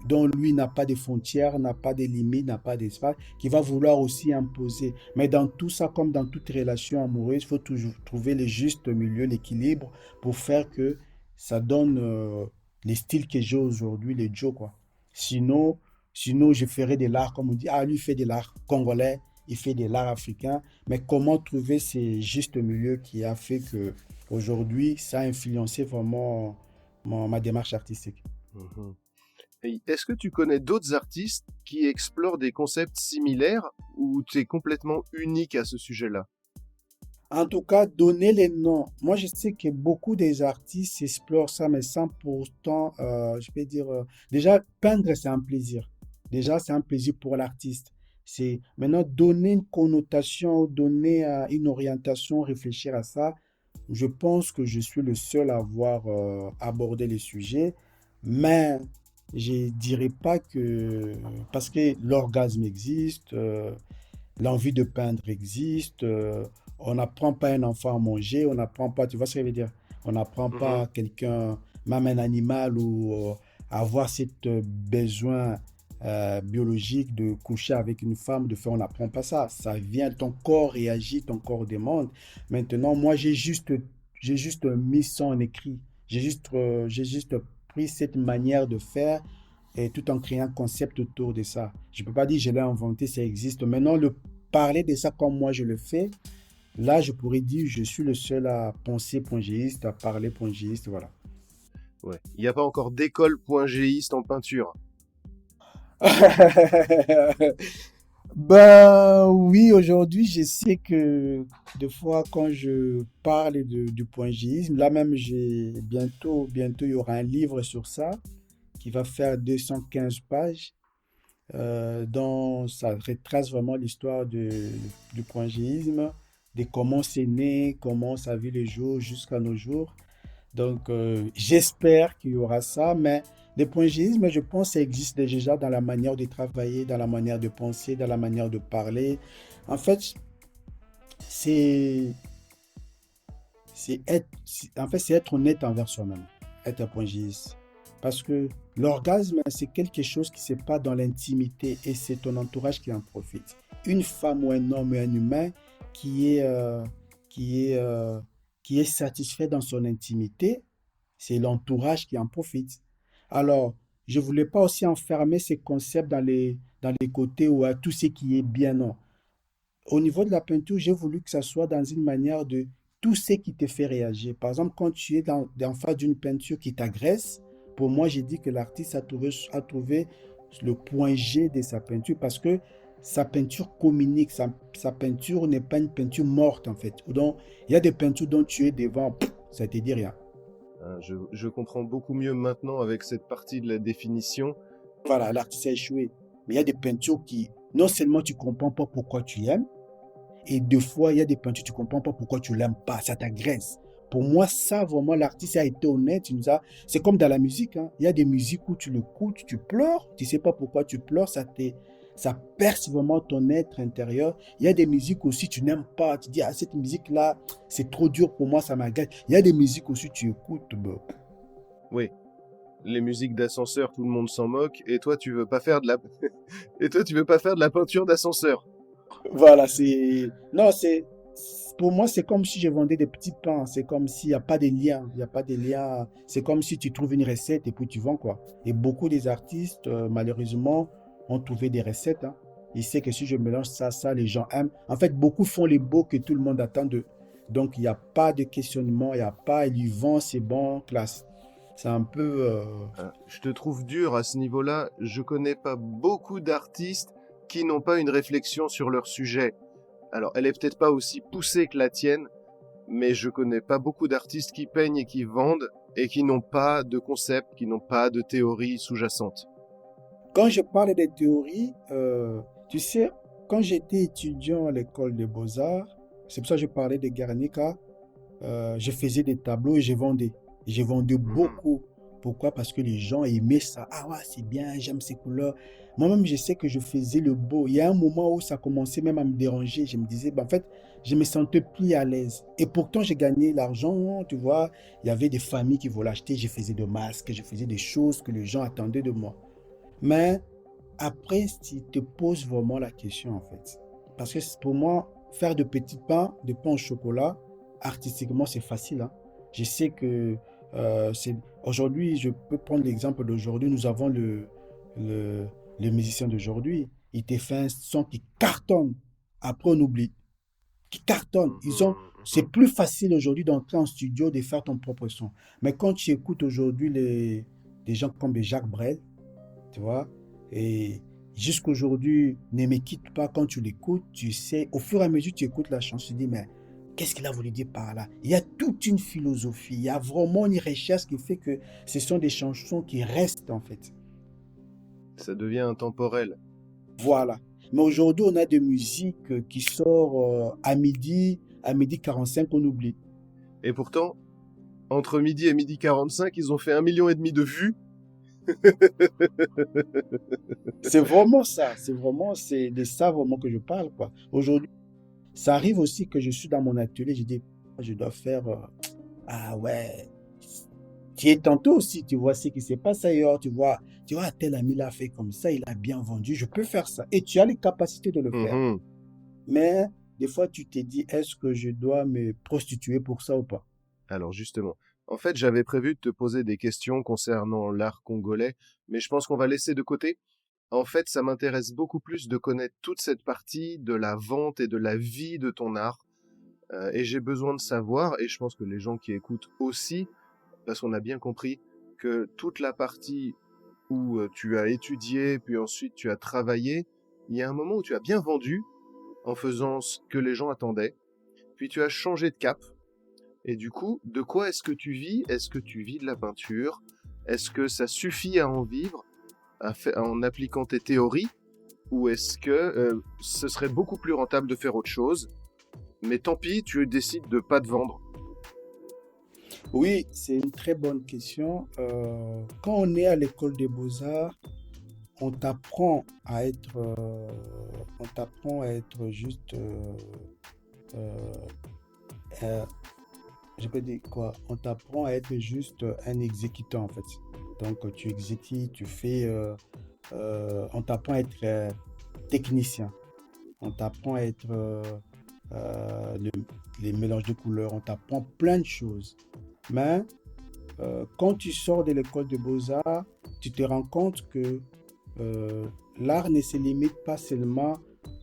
dont lui n'a pas de frontières, n'a pas de limites, n'a pas d'espace, qui va vouloir aussi imposer. Mais dans tout ça, comme dans toute relation amoureuse, il faut toujours trouver le juste milieu, l'équilibre, pour faire que ça donne les styles que j'ai aujourd'hui, les Joe, quoi. Sinon, sinon, je ferais de l'art, comme on dit, ah, lui il fait de l'art congolais, il fait de l'art africain, mais comment trouver ce juste milieu qui a fait que aujourd'hui, ça a influencé vraiment ma démarche artistique. Mhm. Et est-ce que tu connais d'autres artistes qui explorent des concepts similaires ou tu es complètement unique à ce sujet-là? En tout cas, donner les noms. Moi, je sais que beaucoup des artistes explorent ça, mais sans pourtant, je peux dire, déjà, peindre, c'est un plaisir. Déjà, c'est un plaisir pour l'artiste. C'est maintenant donner une connotation, donner une orientation, réfléchir à ça. Je pense que je suis le seul à avoir abordé les sujets, mais je dirais pas que parce que l'orgasme existe. L'envie de peindre existe. On n'apprend pas un enfant à manger, on n'apprend pas, tu vois ce que je veux dire? On n'apprend pas Mhm. à quelqu'un, même un animal, ou à avoir ce besoin biologique de coucher avec une femme, de faire, on n'apprend pas ça. Ça vient, ton corps réagit, ton corps demande. Maintenant, moi, j'ai juste mis ça en écrit. J'ai juste pris cette manière de faire et tout en créant un concept autour de ça. Je ne peux pas dire que je l'ai inventé, ça existe. Maintenant, parler de ça comme moi je le fais, là, je pourrais dire je suis le seul à penser pongéiste, à parler pongéiste, voilà. Ouais. Il n'y a pas encore d'école pointilliste en peinture. Ben oui, aujourd'hui, je sais que des fois, quand je parle du pointillisme, là même, bientôt, il y aura un livre sur ça qui va faire 215 pages. Dont ça retrace vraiment l'histoire du pointillisme, de comment c'est né, comment ça vit les jours jusqu'à nos jours. Donc, j'espère qu'il y aura ça, mais le pointillisme, je pense, ça existe déjà dans la manière de travailler, dans la manière de penser, dans la manière de parler. En fait, c'est c'est être honnête envers soi-même, être un pointilliste. Parce que l'orgasme, c'est quelque chose qui ne se passe dans l'intimité et c'est ton entourage qui en profite. Une femme ou un homme ou un humain qui est, euh, qui est, euh, qui est satisfait dans son intimité, c'est l'entourage qui en profite. Alors, je ne voulais pas aussi enfermer ces concepts dans les côtés où tout ce qui est bien, non. Au niveau de la peinture, j'ai voulu que ça soit dans une manière de tout ce qui te fait réagir. Par exemple, quand tu es en face d'une peinture qui t'agresse, pour moi, j'ai dit que l'artiste a trouvé le point G de sa peinture parce que sa peinture communique. Sa peinture n'est pas une peinture morte, en fait. Donc, il y a des peintures dont tu es devant, ça ne te dit rien. Je comprends beaucoup mieux maintenant avec cette partie de la définition. Voilà, l'artiste a échoué. Mais il y a des peintures qui, non seulement tu ne comprends pas pourquoi tu aimes, et deux fois, il y a des peintures, tu ne comprends pas pourquoi tu ne l'aimes pas, ça t'agresse. Pour moi, ça, vraiment, l'artiste a été honnête. C'est comme dans la musique. Hein. Il y a des musiques où tu l'écoutes, tu pleures, tu ne sais pas pourquoi tu pleures, ça perce vraiment ton être intérieur. Il y a des musiques aussi, tu n'aimes pas, tu dis, ah, cette musique-là, c'est trop dur pour moi, ça m'agace. Il y a des musiques aussi, tu écoutes, bah, Oui. les musiques d'ascenseur, tout le monde s'en moque, et toi, tu veux pas faire de la, et toi, tu veux pas faire de la peinture d'ascenseur. Voilà, c'est... Non, pour moi, c'est comme si je vendais des petits pains. C'est comme s'il n'y a pas de lien. Il n'y a pas de lien. C'est comme si tu trouves une recette et puis tu vends, quoi. Et beaucoup des artistes, malheureusement, ont trouvé des recettes, hein. Ils savent que si je mélange ça, les gens aiment. En fait, beaucoup font les beaux que tout le monde attend d'eux. Donc, il n'y a pas de questionnement. Il n'y a pas, ils lui vendent, c'est bon, classe. C'est un peu... Je te trouve dur à ce niveau-là. Je connais pas beaucoup d'artistes qui n'ont pas une réflexion sur leur sujet. Alors, elle est peut-être pas aussi poussée que la tienne, mais je connais pas beaucoup d'artistes qui peignent et qui vendent et qui n'ont pas de concept, qui n'ont pas de théorie sous-jacente. Quand je parle des théories, tu sais, quand j'étais étudiant à l'école des beaux-arts, c'est pour ça que je parlais de Guernica, je faisais des tableaux et je vendais. Et je vendais beaucoup. Pourquoi? Parce que les gens aimaient ça. Ah ouais, c'est bien, j'aime ces couleurs. Moi-même, je sais que je faisais le beau. Il y a un moment où ça commençait même à me déranger. Je me disais, en fait, je me sentais plus à l'aise. Et pourtant, j'ai gagné l'argent, tu vois. Il y avait des familles qui voulaient acheter. Je faisais des masques, je faisais des choses que les gens attendaient de moi. Mais après, tu te poses vraiment la question, en fait. Parce que pour moi, faire de petits pains, de pain au chocolat, artistiquement, c'est facile, hein. Je sais que aujourd'hui, je peux prendre l'exemple d'aujourd'hui. Nous avons le musicien d'aujourd'hui. Il te fait un son qui cartonne. Après, on oublie. Qui cartonne. C'est plus facile aujourd'hui d'entrer en studio, de faire ton propre son. Mais quand tu écoutes aujourd'hui des gens comme Jacques Brel, tu vois. Et jusqu'aujourd'hui, ne me quitte pas quand tu l'écoutes, tu sais, au fur et à mesure que tu écoutes la chanson, tu te dis, mais qu'est-ce qu'il a voulu dire par là? Il y a toute une philosophie, il y a vraiment une recherche qui fait que ce sont des chansons qui restent en fait. Ça devient intemporel. Voilà. Mais aujourd'hui, on a des musiques qui sortent à midi 45, on oublie. Et pourtant, entre midi et midi 45, ils ont fait 1,5 million de vues. C'est de ça vraiment que je parle, quoi. Aujourd'hui, ça arrive aussi que je suis dans mon atelier, je dis, je dois faire, ah ouais, tu es tantôt aussi, tu vois ce qui se passe ailleurs, tu vois, tel ami l'a fait comme ça, il a bien vendu, je peux faire ça. Et tu as les capacités de le faire. Mais des fois, tu te dis, est-ce que je dois me prostituer pour ça ou pas? Alors justement, en fait, j'avais prévu de te poser des questions concernant l'art congolais, mais je pense qu'on va laisser de côté. En fait, ça m'intéresse beaucoup plus de connaître toute cette partie de la vente et de la vie de ton art. Et j'ai besoin de savoir, et je pense que les gens qui écoutent aussi, parce qu'on a bien compris que toute la partie où tu as étudié, puis ensuite tu as travaillé, il y a un moment où tu as bien vendu en faisant ce que les gens attendaient, puis tu as changé de cap. Et du coup, de quoi est-ce que tu vis? Est-ce que tu vis de la peinture? Est-ce que ça suffit à en vivre en appliquant tes théories? Ou est-ce que ce serait beaucoup plus rentable de faire autre chose? Mais tant pis, tu décides de pas te vendre. Oui, c'est une très bonne question. Quand on est à l'école des beaux-arts, on t'apprend à être, juste, euh, euh, je peux dire quoi? On t'apprend à être juste un exécutant en fait. Donc tu exécutes, on t'apprend à être technicien. On t'apprend à être euh, le- les mélanges de couleurs. On t'apprend plein de choses. Mais quand tu sors de l'école de beaux-arts, tu te rends compte que euh, l'art ne se limite pas seulement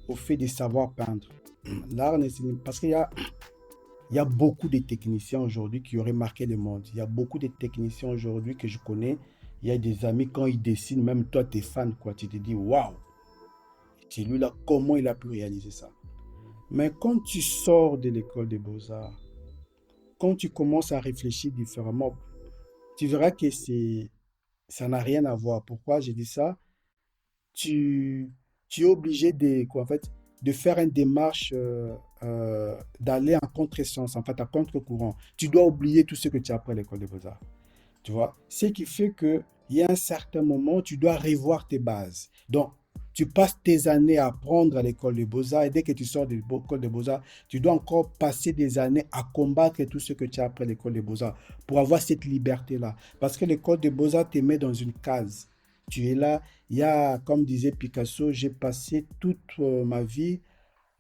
au fait de savoir peindre. L'art ne se limite parce qu'il y a beaucoup de techniciens aujourd'hui qui auraient marqué le monde. Il y a beaucoup de techniciens aujourd'hui que je connais. Il y a des amis, quand ils dessinent, même toi, tu es fan, quoi. Tu te dis, waouh, c'est lui-là, comment il a pu réaliser ça? Mais quand tu sors de l'école des beaux-arts, quand tu commences à réfléchir différemment, tu verras que ça n'a rien à voir. Pourquoi j'ai dit ça? Tu, tu es obligé quoi, en fait, de faire une démarche, d'aller en contresens, en fait, à contre-courant. Tu dois oublier tout ce que tu as appris à l'école des beaux-arts. Tu vois? Ce qui fait qu'il y a un certain moment, tu dois revoir tes bases. Donc, Tu passes tes années à apprendre à l'école des beaux-arts et dès que tu sors de l'école des beaux-arts, tu dois encore passer des années à combattre tout ce que tu as appris à l'école des beaux-arts pour avoir cette liberté-là. Parce que l'école des beaux-arts te met dans une case. Tu es là, il y a, comme disait Picasso, j'ai passé toute ma vie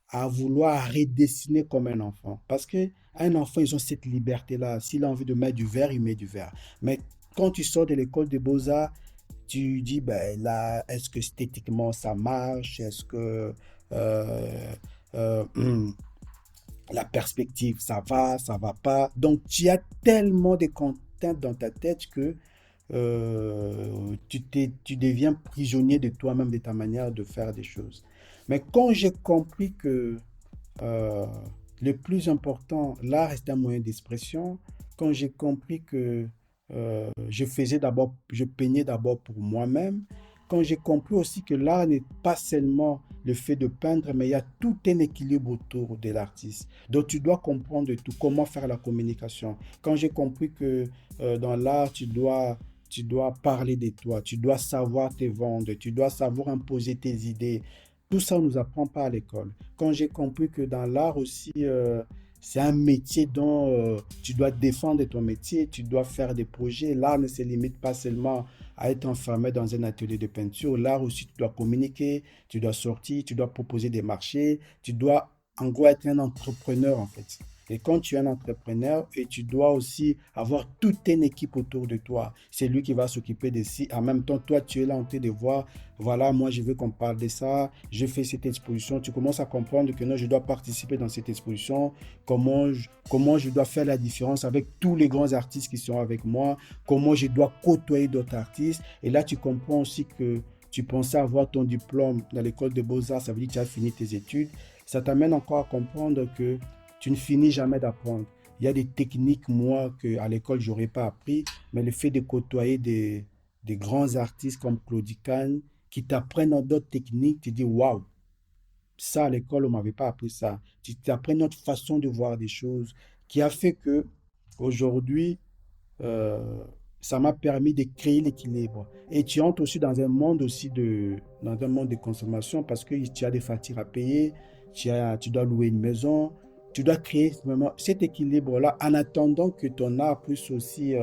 à vouloir redessiner comme un enfant. Parce que un enfant, ils ont cette liberté-là. S'il a envie de mettre du vert, il met du vert. Mais quand tu sors de l'école des beaux-arts, tu dis, ben là, est-ce que esthétiquement ça marche? Est-ce que euh, la perspective, ça va pas? Donc, tu as tellement de contraintes dans ta tête que tu deviens prisonnier de toi-même, de ta manière de faire des choses. Mais quand j'ai compris que euh, le plus important, l'art est un moyen d'expression, quand j'ai compris que je peignais d'abord pour moi-même, quand j'ai compris aussi que l'art n'est pas seulement le fait de peindre, mais il y a tout un équilibre autour de l'artiste. Donc tu dois comprendre tout, comment faire la communication. Quand j'ai compris que dans l'art, tu dois parler de toi, tu dois savoir te vendre, tu dois savoir imposer tes idées. Tout ça, on ne nous apprend pas à l'école. Quand j'ai compris que dans l'art aussi, c'est un métier dont tu dois défendre ton métier, tu dois faire des projets. L'art ne se limite pas seulement à être enfermé dans un atelier de peinture. L'art aussi, tu dois communiquer, tu dois sortir, tu dois proposer des marchés, tu dois en gros être un entrepreneur en fait. Et quand tu es un entrepreneur, et tu dois aussi avoir toute une équipe autour de toi. C'est lui qui va s'occuper de ci. En même temps, toi, tu es là en train de voir, voilà, moi, je veux qu'on parle de ça. Je fais cette exposition. Tu commences à comprendre que non, je dois participer dans cette exposition. Comment je dois faire la différence avec tous les grands artistes qui sont avec moi. Comment je dois côtoyer d'autres artistes. Et là, tu comprends aussi que tu pensais avoir ton diplôme dans l'école de beaux-arts. Ça veut dire que tu as fini tes études. Ça t'amène encore à comprendre que tu ne finis jamais d'apprendre. Il y a des techniques, moi, qu'à l'école, je n'aurais pas appris, mais le fait de côtoyer des grands artistes comme Claudie Kahn, qui t'apprennent d'autres techniques, tu dis, waouh, ça, à l'école, on ne m'avait pas appris ça. Tu t'apprends notre façon de voir des choses, qui a fait que aujourd'hui, euh, ça m'a permis de créer l'équilibre. Et tu entres aussi dans un monde dans un monde de consommation parce que tu as des factures à payer, tu dois louer une maison, tu dois créer vraiment cet équilibre-là en attendant que ton art puisse aussi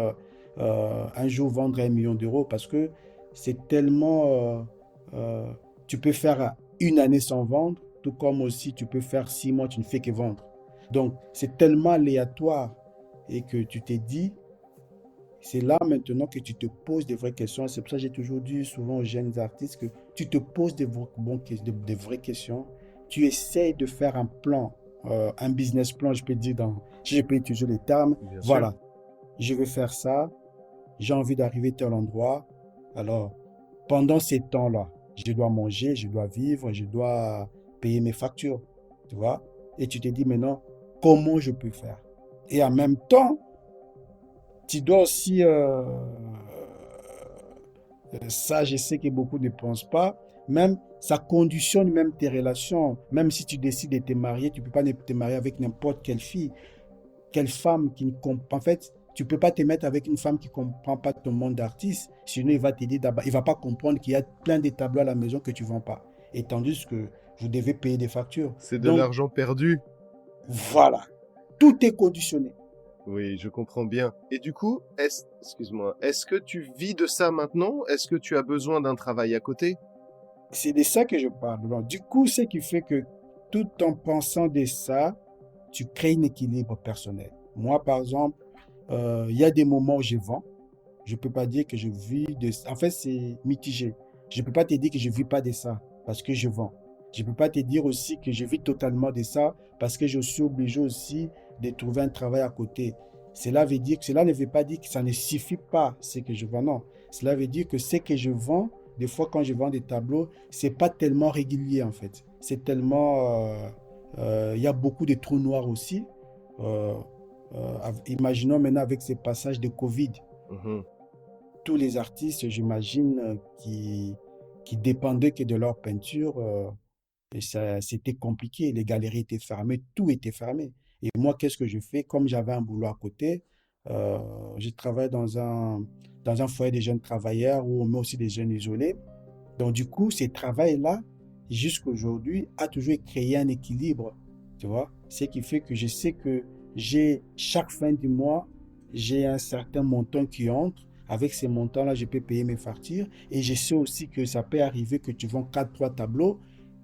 un jour vendre 1 million d'euros parce que c'est tellement, tu peux faire une année sans vendre, tout comme aussi tu peux faire 6 mois, tu ne fais que vendre. Donc, c'est tellement aléatoire et que tu t'es dit, c'est là maintenant que tu te poses des vraies questions. C'est pour ça que j'ai toujours dit souvent aux jeunes artistes que tu te poses des vraies questions. Tu essayes de faire un plan, un business plan, je peux dire, si je peux utiliser les termes. Bien sûr. Voilà, je vais faire ça, j'ai envie d'arriver à tel endroit. Alors, pendant ces temps-là, je dois manger, je dois vivre, je dois payer mes factures. Tu vois? Et tu te dis maintenant, comment je peux faire? Et en même temps, tu dois aussi, ça je sais que beaucoup ne pensent pas, même ça conditionne même tes relations. Même si tu décides de te marier, tu ne peux pas te marier avec n'importe quelle fille, quelle femme qui ne comprend. En fait, tu ne peux pas te mettre avec une femme qui ne comprend pas ton monde d'artiste. Sinon, il va te dire d'abord, il ne va pas comprendre qu'il y a plein de tableaux à la maison que tu ne vends pas. Et tandis que vous devez payer des factures. C'est de Donc, l'argent perdu. voilà, tout est conditionné. Oui, je comprends bien. Et du coup, excuse-moi, est-ce que tu vis de ça maintenant? Est-ce que tu as besoin d'un travail à côté? C'est de ça que je parle. Donc, du coup, ce qui fait que tout en pensant de ça, tu crées un équilibre personnel. Moi, par exemple, il y a des moments où je vends. Je ne peux pas dire que je vis de ça. En fait, c'est mitigé. Je ne peux pas te dire que je ne vis pas de ça parce que je vends. Je ne peux pas te dire aussi que je vis totalement de ça parce que je suis obligé aussi de trouver un travail à côté. Cela ne veut pas dire que ça ne suffit pas ce que je vends. Non. Cela veut dire que ce que je vends, des fois quand je vends des tableaux, c'est pas tellement régulier en fait. C'est tellement... il y a beaucoup de trous noirs aussi. Euh, Imaginons maintenant avec ces passages de Covid, Mhm. tous les artistes, j'imagine, qui dépendaient que de leur peinture, et ça, c'était compliqué. Les galeries étaient fermées, tout était fermé. Et moi, qu'est-ce que je fais? Comme j'avais un boulot à côté, je travaille dans un foyer des jeunes travailleurs où on met aussi des jeunes isolés. Donc, du coup, ce travail-là, jusqu'à aujourd'hui, a toujours créé un équilibre, tu vois. Ce qui fait que je sais que chaque fin du mois, j'ai un certain montant qui entre. Avec ces montants-là, je peux payer mes factures. Et je sais aussi que ça peut arriver que tu vends 4 3 tableaux,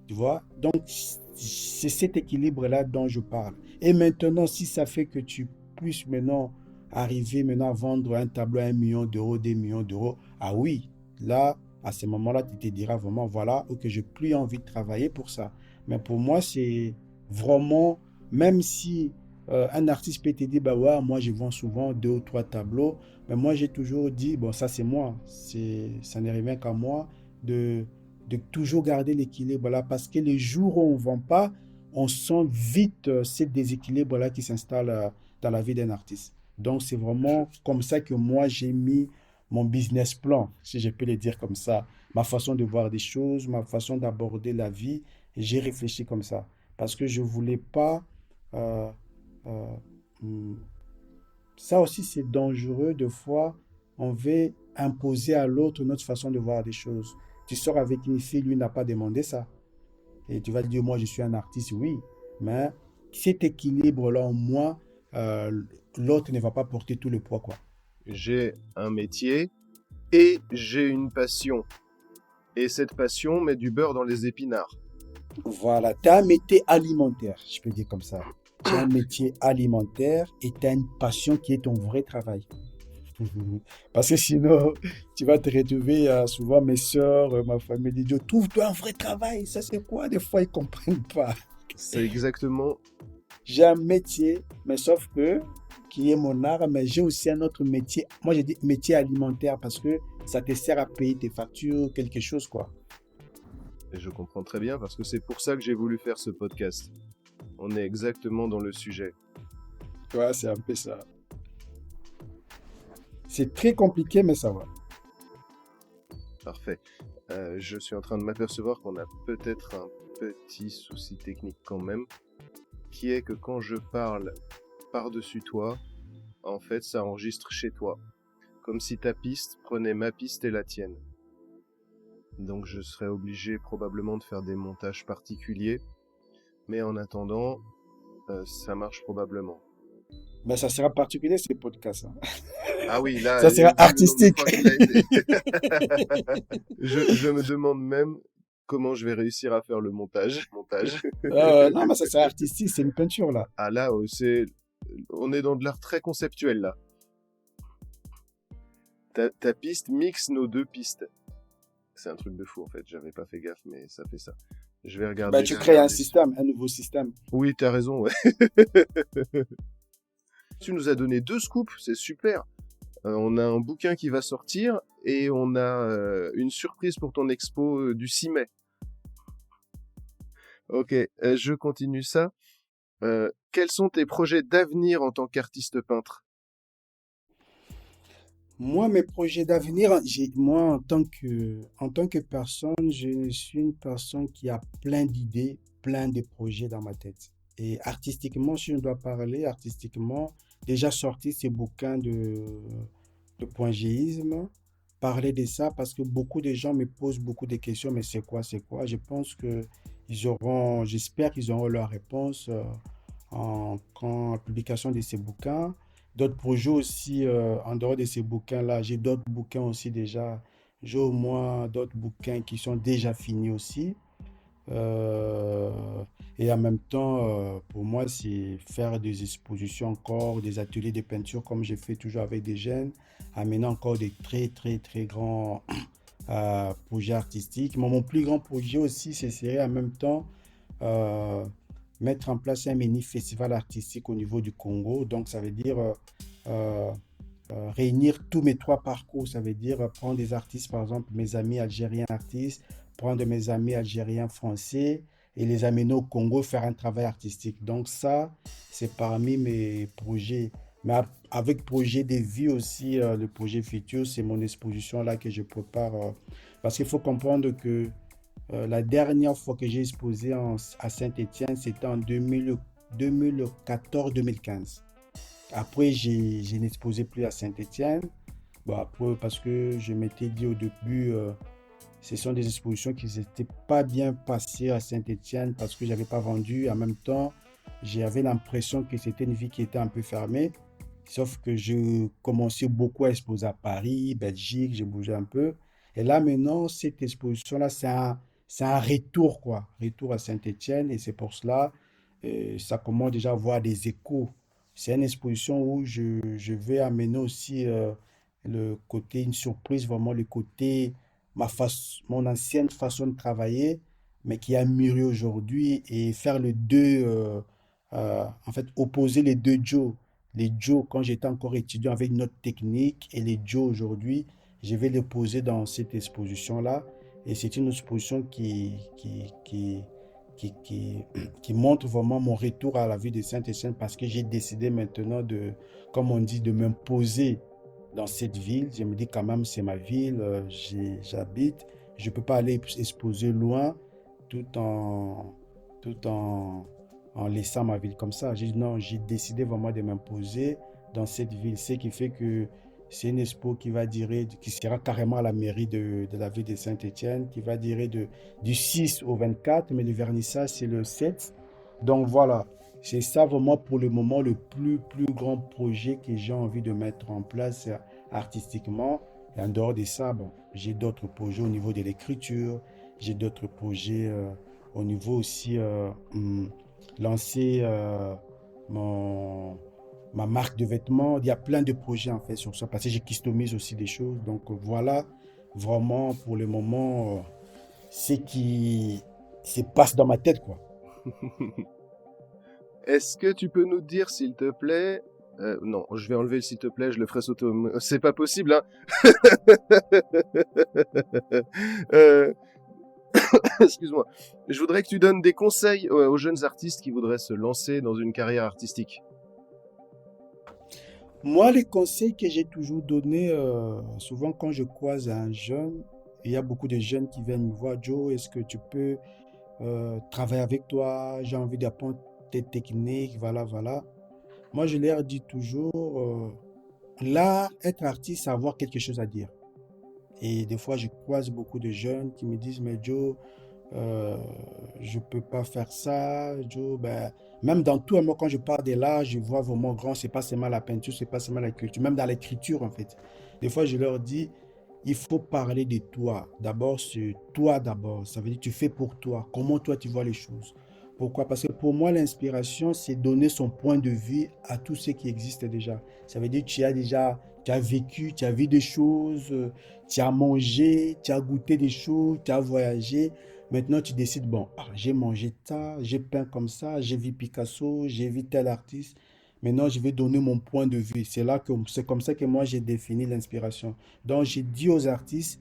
tu vois. Donc, c'est cet équilibre-là dont je parle. Et maintenant, si ça fait que tu puisses maintenant arriver maintenant à vendre un tableau à 1 million d'euros, 2 millions d'euros, ah oui, là, à ce moment-là, tu te diras vraiment, voilà, ok, j'ai plus envie de travailler pour ça. Mais pour moi, c'est vraiment, même si un artiste peut te dire, bah ouais, moi je vends souvent 2 ou 3 tableaux, mais moi j'ai toujours dit, bon, ça c'est moi, ça ne revient qu'à moi de, de toujours garder l'équilibre là, parce que les jours où on ne vend pas, on sent vite ce déséquilibre là qui s'installe dans la vie d'un artiste. Donc c'est Je, vraiment comme ça que moi j'ai mis mon business plan, si je peux le dire comme ça, ma façon de voir des choses, ma façon d'aborder la vie, j'ai réfléchi comme ça. Parce que je voulais pas... euh, euh, hmm, ça aussi, c'est dangereux. De fois, on veut imposer à l'autre notre façon de voir des choses. Tu sors avec une fille, lui n'a pas demandé ça. Et tu vas dire, moi, je suis un artiste, oui. Mais cet équilibre-là, en moi, euh, l'autre ne va pas porter tout le poids, quoi. j'ai un métier et j'ai une passion. Et cette passion met du beurre dans les épinards. Voilà, tu as un métier alimentaire, je peux dire comme ça. Tu as un métier alimentaire et tu as une passion qui est ton vrai travail. Parce que sinon, tu vas te retrouver, souvent mes soeurs, ma famille disent, trouve-toi un vrai travail, ça c'est quoi? Des fois, ils ne comprennent pas. C'est exactement... J'ai un métier, mais sauf que, qui est mon art, mais j'ai aussi un autre métier. Moi, j'ai dit métier alimentaire parce que ça te sert à payer tes factures, quelque chose, quoi. Et je comprends très bien parce que c'est pour ça que j'ai voulu faire ce podcast. On est exactement dans le sujet. Tu vois, c'est un peu ça. C'est très compliqué, mais ça va. Parfait. Je suis en train de m'apercevoir qu'on a peut-être un petit souci technique quand même, qui est que quand je parle par-dessus toi, en fait, ça enregistre chez toi. Comme si ta piste prenait ma piste et la tienne. Donc je serais obligé probablement de faire des montages particuliers. Mais en attendant, ça marche probablement. Mais ça sera particulier, ces podcasts, hein. Ah oui, là, Ça sera vu le nombre de artistique. fois qu'il a été. Je me demande même comment je vais réussir à faire le montage. Non, mais ça sera artistique, c'est une peinture, là. Ah là, on est dans de l'art très conceptuel là. Ta piste mixe nos deux pistes. C'est un truc de fou en fait, j'avais pas fait gaffe, mais ça fait ça. Je vais Bah, regarder. tu crées un système, un nouveau système. Oui, t'as raison, ouais. Tu nous as donné 2 scoops, c'est super. On a un bouquin qui va sortir et on a une surprise pour ton expo du 6 mai. Ok, je continue ça. Quels sont tes projets d'avenir en tant qu'artiste peintre? Moi, mes projets d'avenir, moi, en tant que personne, je suis une personne qui a plein d'idées, plein de projets dans ma tête. Et artistiquement, si je dois parler, artistiquement, déjà sorti ces bouquins de pointillisme, parler de ça parce que beaucoup de gens me posent beaucoup de questions, mais c'est quoi, c'est quoi? Je pense que j'espère qu'ils auront leur réponse quand la publication de ces bouquins. D'autres projets aussi, en dehors de ces bouquins-là, j'ai d'autres bouquins aussi déjà. J'ai au moins d'autres bouquins qui sont déjà finis aussi. Euh, et en même temps, pour moi, c'est faire des expositions encore, des ateliers de peinture comme j'ai fait toujours avec des jeunes, amener encore des très, très, très grands projets artistiques. Mais mon plus grand projet aussi, ce serait en même temps euh, mettre en place un mini festival artistique au niveau du Congo. Donc, ça veut dire euh, réunir tous mes 3 parcours. Ça veut dire prendre des artistes, par exemple, mes amis algériens artistes, prendre mes amis algériens français et les amener au Congo faire un travail artistique. Donc, ça, c'est parmi mes projets. Mais avec projet de vie aussi, le projet futur, c'est mon exposition là que je prépare. Parce qu'il faut comprendre que la dernière fois que j'ai exposé à Saint-Étienne, c'était en 2014-2015. Après, je n'exposais plus à Saint-Étienne. Bon, après, parce que je m'étais dit au début, Ce sont des expositions qui n'étaient pas bien passées à Saint-Étienne parce que je n'avais pas vendu. En même temps, j'avais l'impression que c'était une ville qui était un peu fermée. Sauf que je commençais beaucoup à exposer à Paris, Belgique, j'ai bougé un peu. Et là, maintenant, cette exposition-là, c'est un retour, quoi. Retour à Saint-Étienne. Et c'est pour cela, ça commence déjà à avoir des échos. C'est une exposition où je vais amener aussi le côté, une surprise, vraiment le côté, mon ancienne façon de travailler, mais qui a mûri aujourd'hui et faire le deux, en fait, opposer les deux Joe. Les Joe, quand j'étais encore étudiant avec une autre technique, et les Joe aujourd'hui, je vais les poser dans cette exposition-là. Et c'est une exposition qui, qui montre vraiment mon retour à la vie de Saint-Étienne parce que j'ai décidé maintenant de, comme on dit, de m'imposer dans cette ville. Je me dis quand même, c'est ma ville, j'habite. Je ne peux pas aller exposer loin tout en, tout en laissant ma ville comme ça. J'ai dit non, j'ai décidé vraiment de m'imposer dans cette ville. Ce qui fait que c'est une expo qui va durer, qui sera carrément à la mairie de la ville de Saint-Étienne, qui va durer du 6 au 24, mais le vernissage, c'est le 7. Donc voilà, c'est ça vraiment pour le moment le plus grand projet que j'ai envie de mettre en place artistiquement. Et en dehors de ça, bon, j'ai d'autres projets au niveau de l'écriture, j'ai d'autres projets au niveau aussi lancer mon, ma marque de vêtements. Il y a plein de projets en fait sur ça parce que je customise aussi des choses. Donc voilà vraiment pour le moment ce qui se passe dans ma tête quoi. Est-ce que tu peux nous dire, s'il te plaît... non, je vais enlever le s'il te plaît, je le ferai sauter. C'est pas possible, hein. euh... Excuse-moi. Je voudrais que tu donnes des conseils aux jeunes artistes qui voudraient se lancer dans une carrière artistique. Moi, les conseils que j'ai toujours donnés, souvent quand je croise un jeune, il y a beaucoup de jeunes qui viennent me voir, Joe, est-ce que tu peux travailler avec toi? J'ai envie d'apprendre tes techniques, voilà, voilà. Moi, je leur dis toujours, là, être artiste, c'est avoir quelque chose à dire. Et des fois, je croise beaucoup de jeunes qui me disent, mais Joe, euh, je peux pas faire ça, Joe. Ben, même dans tout, moi, quand je parle de l'art, je vois vraiment grand, c'est pas seulement la peinture, c'est pas seulement la culture, même dans l'écriture, en fait. Des fois, je leur dis, il faut parler de toi. D'abord, c'est toi d'abord. Ça veut dire, tu fais pour toi. Comment toi, tu vois les choses. Pourquoi? Parce que pour moi, l'inspiration, c'est donner son point de vue à tout ce qui existe déjà. Ça veut dire, tu as vécu, tu as vu des choses, tu as mangé, tu as goûté des choses, tu as voyagé. Maintenant, tu décides, bon, j'ai mangé ça, j'ai peint comme ça, j'ai vu Picasso, j'ai vu tel artiste. Maintenant, je vais donner mon point de vue. C'est comme ça que moi, j'ai défini l'inspiration. Donc, j'ai dit aux artistes,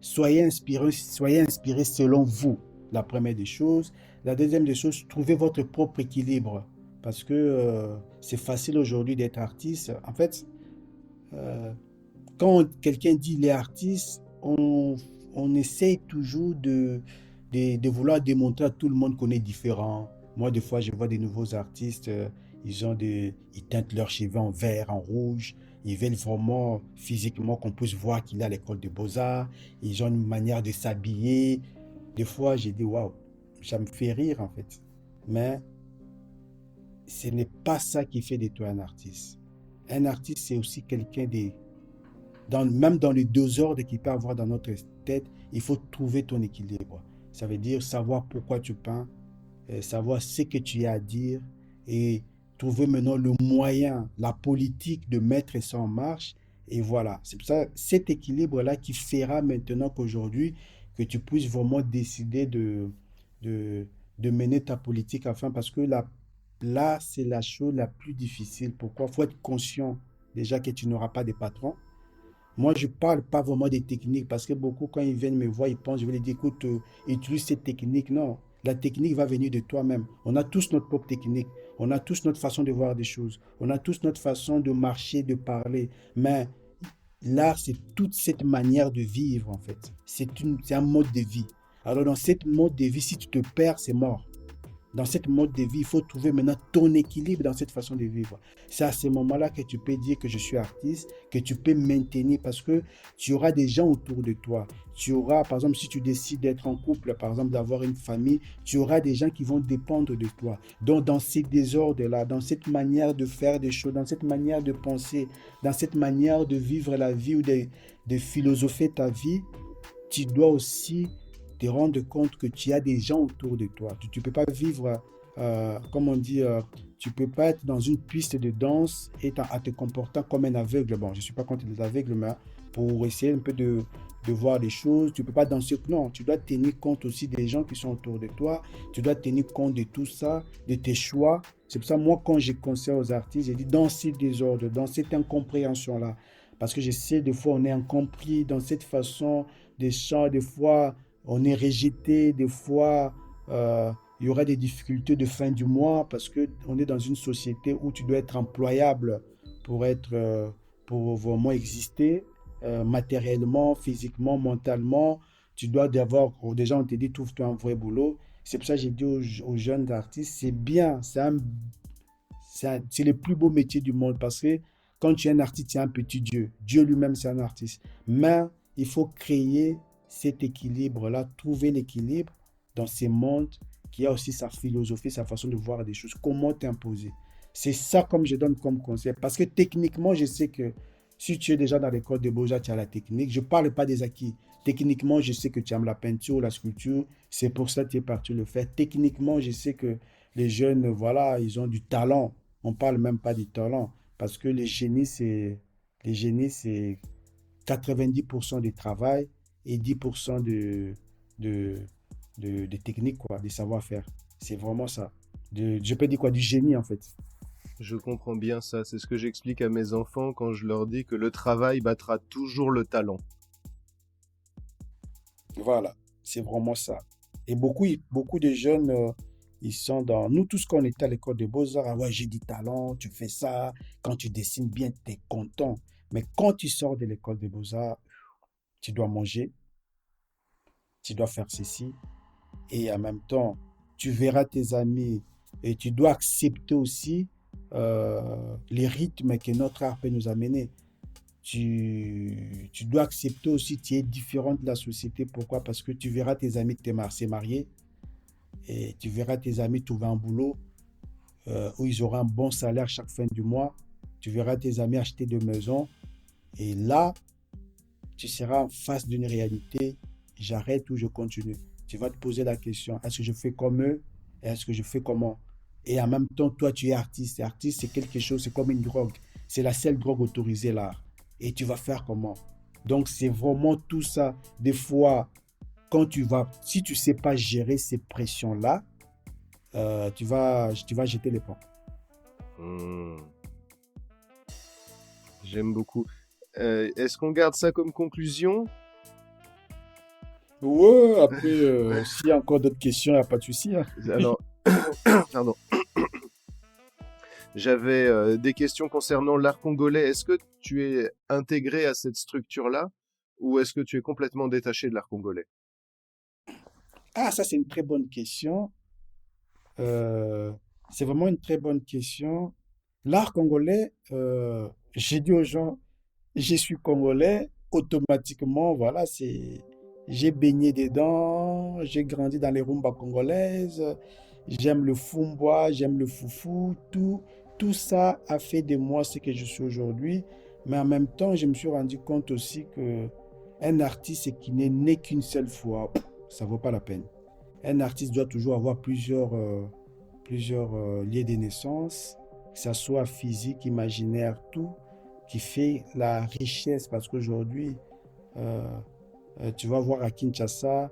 soyez inspirés selon vous, la première des choses. La deuxième des choses, trouvez votre propre équilibre. Parce que c'est facile aujourd'hui d'être artiste. En fait, euh, quand quelqu'un dit il est artiste, on essaye toujours de vouloir démontrer à tout le monde qu'on est différent. Moi, des fois, je vois des nouveaux artistes, ils teintent leurs cheveux en vert, en rouge. Ils veulent vraiment physiquement qu'on puisse voir qu'il est à l'école de beaux-arts. Ils ont une manière de s'habiller. Des fois, j'ai dit, waouh, ça me fait rire en fait. Mais ce n'est pas ça qui fait de toi un artiste. Un artiste, c'est aussi quelqu'un de même dans les désordres qu'il peut avoir dans notre tête, il faut trouver ton équilibre. Ça veut dire savoir pourquoi tu peins, savoir ce que tu as à dire et trouver maintenant le moyen, la politique de mettre ça en marche. Et voilà, c'est pour ça cet équilibre-là qui fera maintenant qu'aujourd'hui, que tu puisses vraiment décider de, de mener ta politique afin, parce que là, c'est la chose la plus difficile. Pourquoi? Il faut être conscient déjà que tu n'auras pas de patron. Moi, je ne parle pas vraiment des techniques parce que beaucoup, quand ils viennent me voir, ils pensent, je vais leur dire, écoute, utilise cette technique. Non, la technique va venir de toi-même. On a tous notre propre technique. On a tous notre façon de voir des choses. On a tous notre façon de marcher, de parler. Mais l'art, c'est toute cette manière de vivre, en fait. C'est un mode de vie. Alors, dans cette mode de vie, si tu te perds, c'est mort. dans cette mode de vie, il faut trouver maintenant ton équilibre dans cette façon de vivre. C'est à ce moment-là que tu peux dire que je suis artiste, que tu peux maintenir parce que tu auras des gens autour de toi. Tu auras, par exemple, si tu décides d'être en couple, par exemple, d'avoir une famille, tu auras des gens qui vont dépendre de toi. Donc, dans ces désordres-là, dans cette manière de faire des choses, dans cette manière de penser, dans cette manière de vivre la vie ou de philosopher ta vie, tu dois aussi te rendre compte que tu as des gens autour de toi. Tu ne peux pas vivre, comme on dit, tu ne peux pas être dans une piste de danse et en te comportant comme un aveugle. Bon, je ne suis pas contre les aveugles, mais pour essayer un peu de voir les choses, tu ne peux pas danser. Non, tu dois tenir compte aussi des gens qui sont autour de toi. Tu dois tenir compte de tout ça, de tes choix. C'est pour ça, moi, quand j'ai conseillé aux artistes, j'ai dit dans ces désordres, dans cette incompréhension-là, parce que je sais, des fois, on est incompris dans cette façon des chants, des fois, on est rejeté, des fois, il y aura des difficultés de fin du mois parce qu'on est dans une société où tu dois être employable pour pour vraiment exister matériellement, physiquement, mentalement. Tu dois avoir, déjà, on te dit, trouve-toi un vrai boulot. C'est pour ça que j'ai dit aux jeunes artistes, c'est bien, c'est le plus beau métier du monde parce que quand tu es un artiste, tu es un petit Dieu. Dieu lui-même, c'est un artiste. Mais il faut créer cet équilibre-là, trouver l'équilibre dans ces mondes qui a aussi sa philosophie, sa façon de voir des choses. Comment t'imposer? C'est ça comme je donne comme conseil. Parce que techniquement, je sais que si tu es déjà dans l'école de beaux-arts, tu as la technique. Je ne parle pas des acquis. Techniquement, je sais que tu aimes la peinture, la sculpture. C'est pour ça que tu es parti le faire. Techniquement, je sais que les jeunes, voilà, ils ont du talent. On ne parle même pas du talent. Parce que les génies, c'est 90% de travail et 10% de, de technique, quoi, de savoir-faire. C'est vraiment ça. Je peux dire quoi? Du génie, en fait. Je comprends bien ça, c'est ce que j'explique à mes enfants quand je leur dis que le travail battra toujours le talent. Voilà, c'est vraiment ça. Et beaucoup de jeunes, ils sont dans... Nous tous, quand on était à l'école de beaux-arts, ah ouais, j'ai du talent, tu fais ça. Quand tu dessines bien, tu es content. Mais quand tu sors de l'école de beaux-arts, tu dois manger, tu dois faire ceci. Et en même temps, tu verras tes amis et tu dois accepter aussi les rythmes que notre art peut nous amener. Tu dois accepter aussi que tu es différent de la société. Pourquoi? Parce que tu verras tes amis se marier et tu verras tes amis trouver un boulot où ils auront un bon salaire chaque fin du mois. Tu verras tes amis acheter des maisons et là, tu seras en face d'une réalité. J'arrête ou je continue. Tu vas te poser la question, est-ce que je fais comme eux? Et est-ce que je fais comment? Et en même temps, toi, tu es artiste. Et artiste, c'est quelque chose, c'est comme une drogue. C'est la seule drogue autorisée là. Et tu vas faire comment? Donc, c'est vraiment tout ça. Des fois, si tu ne sais pas gérer ces pressions-là, tu vas jeter les ponts. Hmm, j'aime beaucoup. Est-ce qu'on garde ça comme conclusion? Ouais, après, s'il y a encore d'autres questions, il n'y a pas de souci, hein. Alors, pardon. J'avais des questions concernant l'art congolais. Est-ce que tu es intégré à cette structure-là ou est-ce que tu es complètement détaché de l'art congolais? Ah, ça, c'est une très bonne question. Euh, c'est vraiment une très bonne question. L'art congolais, j'ai dit aux gens, je suis congolais, automatiquement, voilà, j'ai baigné dedans, j'ai grandi dans les rumbas congolaises, j'aime le fumbois, j'aime le foufou, tout ça a fait de moi ce que je suis aujourd'hui. Mais en même temps, je me suis rendu compte aussi que un artiste qui n'est né qu'une seule fois, ça vaut pas la peine. Un artiste doit toujours avoir plusieurs lieux de naissance, que ce soit physique, imaginaire, tout, qui fait la richesse. Parce qu'aujourd'hui, euh, tu vas voir à Kinshasa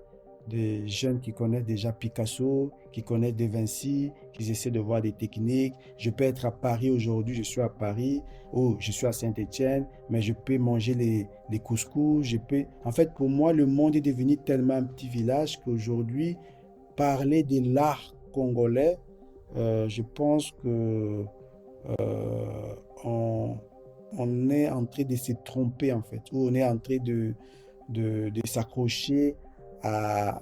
des jeunes qui connaissent déjà Picasso, qui connaissent De Vinci, qui essaient de voir des techniques. Je peux être à Paris aujourd'hui, je suis à Paris, ou je suis à Saint-Étienne, mais je peux manger les couscous. En fait, pour moi, le monde est devenu tellement un petit village qu'aujourd'hui, parler de l'art congolais, je pense que on, on est en train de se tromper en fait, ou on est en train de s'accrocher à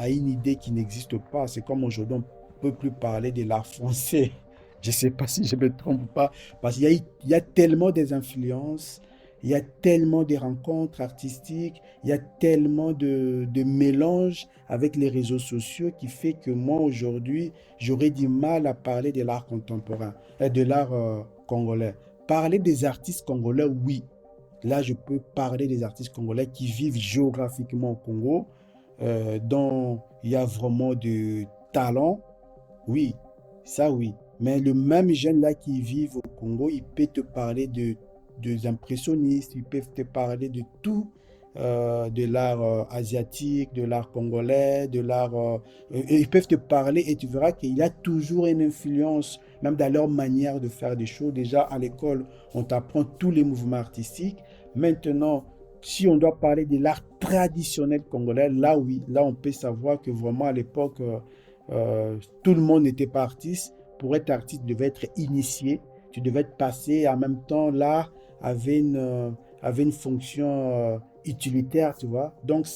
une idée qui n'existe pas. C'est comme aujourd'hui, peut plus parler de l'art français. Je ne sais pas si je me trompe ou pas, parce il y a tellement des influences, il y a tellement de rencontres artistiques, il y a tellement de mélanges avec les réseaux sociaux qui fait que moi, aujourd'hui, j'aurais du mal à parler de l'art contemporain, de l'art congolais. Parler des artistes congolais, oui. Là, je peux parler des artistes congolais qui vivent géographiquement au Congo, dont il y a vraiment de talent. Oui, ça oui. Mais le même jeune là qui vit au Congo, il peut te parler des impressionnistes, il peut te parler de tout, de l'art asiatique, de l'art congolais, de l'art... ils peuvent te parler et tu verras qu'il y a toujours une influence, même dans leur manière de faire des choses. Déjà, à l'école, on t'apprend tous les mouvements artistiques. Maintenant, si on doit parler de l'art traditionnel congolais, là oui, là on peut savoir que vraiment à l'époque, tout le monde n'était pas artiste. Pour être artiste, tu devais être initié, tu devais être passé. En même temps, l'art avait une fonction utilitaire, tu vois. Donc,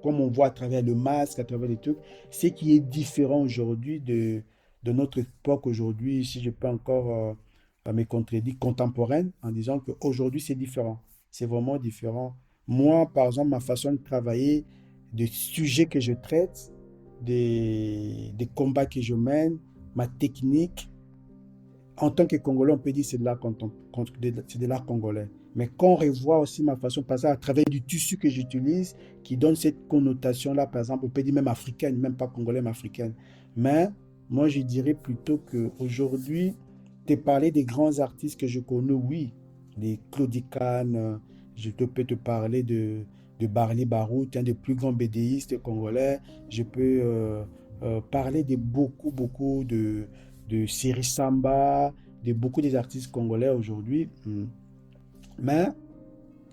comme on voit à travers le masque, à travers les trucs, ce qui est différent aujourd'hui de notre époque aujourd'hui, si je peux encore me contredire, contemporaine, en disant qu'aujourd'hui, c'est différent. C'est vraiment différent. Moi, par exemple, ma façon de travailler, des sujets que je traite, des combats que je mène, ma technique, en tant que Congolais, on peut dire que c'est de l'art c'est de l'art congolais. Mais quand on revoit aussi ma façon de passer à travers du tissu que j'utilise, qui donne cette connotation-là, par exemple, on peut dire même africaine, même pas congolais, mais africaine. Mais moi, je dirais plutôt qu'aujourd'hui, te parler des grands artistes que je connais, oui, les Claudie Kahn, peux te parler de Barley Barou, un des plus grands BDistes congolais. Je peux parler de beaucoup de Siri Samba, de beaucoup des artistes congolais aujourd'hui. Mais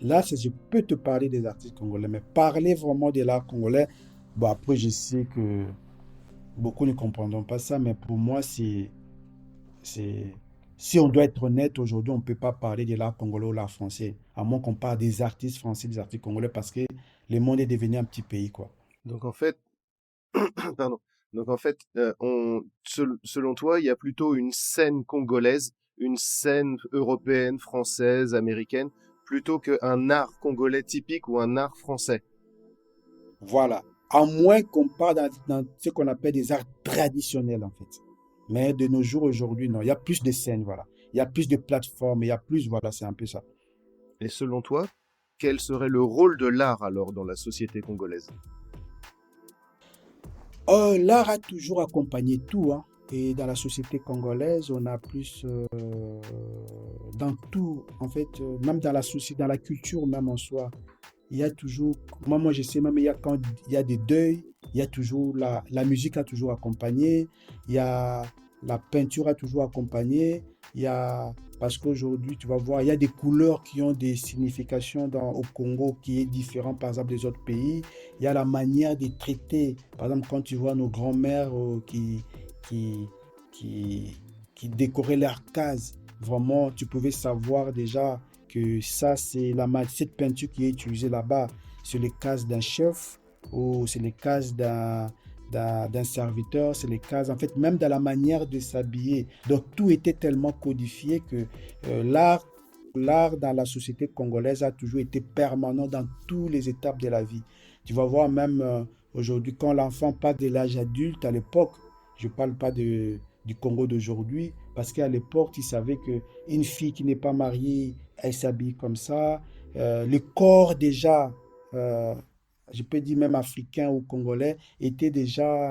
là, je peux te parler des artistes congolais, mais parler vraiment de l'art congolais, bon, après, je sais que beaucoup ne comprendront pas ça, mais pour moi, c'est, si on doit être honnête, aujourd'hui, on ne peut pas parler de l'art congolais ou l'art français, à moins qu'on parle des artistes français, des artistes congolais, parce que le monde est devenu un petit pays, quoi. Donc en fait, pardon. Donc en fait, selon toi, il y a plutôt une scène congolaise, une scène européenne, française, américaine, plutôt qu'un art congolais typique ou un art français. Voilà. À moins qu'on parle dans ce qu'on appelle des arts traditionnels, en fait. Mais de nos jours, aujourd'hui, non. Il y a plus de scènes, voilà. Il y a plus de plateformes, il y a plus, voilà, c'est un peu ça. Et selon toi, quel serait le rôle de l'art alors dans la société congolaise? L'art a toujours accompagné tout, hein. Et dans la société congolaise, on a plus dans tout, en fait, même dans la société, dans la culture même en soi, il y a toujours, moi je sais même, il y a quand il y a des deuils, il y a toujours la musique a toujours accompagné, il y a la peinture a toujours accompagné, il y a, parce qu'aujourd'hui, tu vas voir, il y a des couleurs qui ont des significations au Congo qui est différent, par exemple, des autres pays. Il y a la manière de traiter, par exemple, quand tu vois nos grands-mères qui, qui, qui décoraient leurs cases, vraiment, tu pouvais savoir déjà que ça, c'est cette peinture qui est utilisée là-bas, c'est les cases d'un chef ou c'est les cases d'un serviteur, c'est les cases, en fait, même dans la manière de s'habiller. Donc, tout était tellement codifié que l'art dans la société congolaise a toujours été permanent dans toutes les étapes de la vie. Tu vas voir même aujourd'hui, quand l'enfant passe de l'âge adulte, à l'époque, je ne parle pas du Congo d'aujourd'hui, parce qu'à l'époque, tu savais qu'une fille qui n'est pas mariée, elle s'habille comme ça. Le corps déjà, euh, je peux dire même africain ou congolais,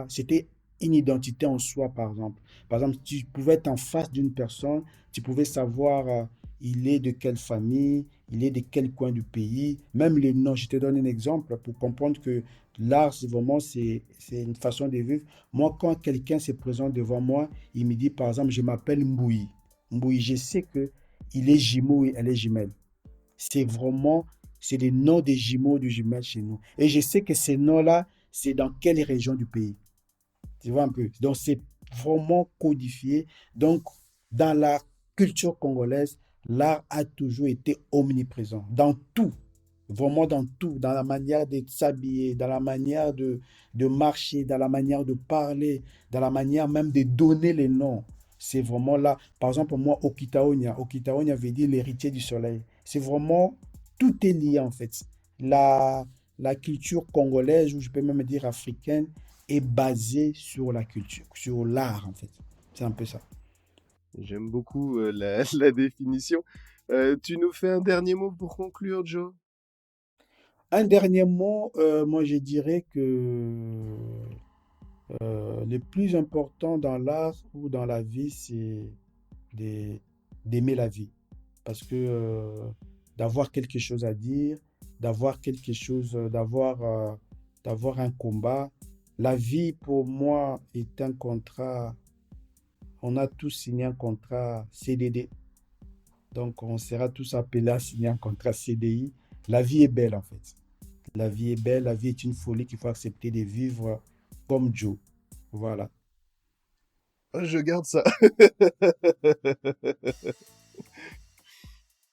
c'était une identité en soi, par exemple. Par exemple, tu pouvais être en face d'une personne, tu pouvais savoir il est de quelle famille, il est de quel coin du pays, même les noms. Je te donne un exemple pour comprendre que l'art, c'est une façon de vivre. Moi, quand quelqu'un se présente devant moi, il me dit, par exemple, je m'appelle Mbouyi. Mbouyi, je sais que il est jumeau et elle est jumelle. C'est vraiment, c'est les noms des jumeaux du jumelle chez nous. Et je sais que ces noms-là, c'est dans quelle région du pays. Tu vois un peu. Donc, c'est vraiment codifié. Donc, dans la culture congolaise, l'art a toujours été omniprésent, dans tout. Vraiment dans tout, dans la manière de s'habiller, dans la manière de marcher, dans la manière de parler, dans la manière même de donner les noms. C'est vraiment là. Par exemple, moi, Okitaonia. Okitaonia veut dire l'héritier du soleil. C'est vraiment, tout est lié en fait. La, la culture congolaise, ou je peux même dire africaine, est basée sur la culture, sur l'art en fait. C'est un peu ça. J'aime beaucoup la définition. Tu nous fais un dernier mot pour conclure, Joe? Un dernier mot, moi je dirais que le plus important dans l'art ou dans la vie, c'est de- d'aimer la vie. Parce que d'avoir quelque chose à dire, d'avoir quelque chose, d'avoir un combat. La vie, pour moi, est un contrat. On a tous signé un contrat CDD. Donc, on sera tous appelés à signer un contrat CDI. La vie est belle, en fait. La vie est belle, la vie est une folie qu'il faut accepter de vivre comme Joe. Voilà. Je garde ça.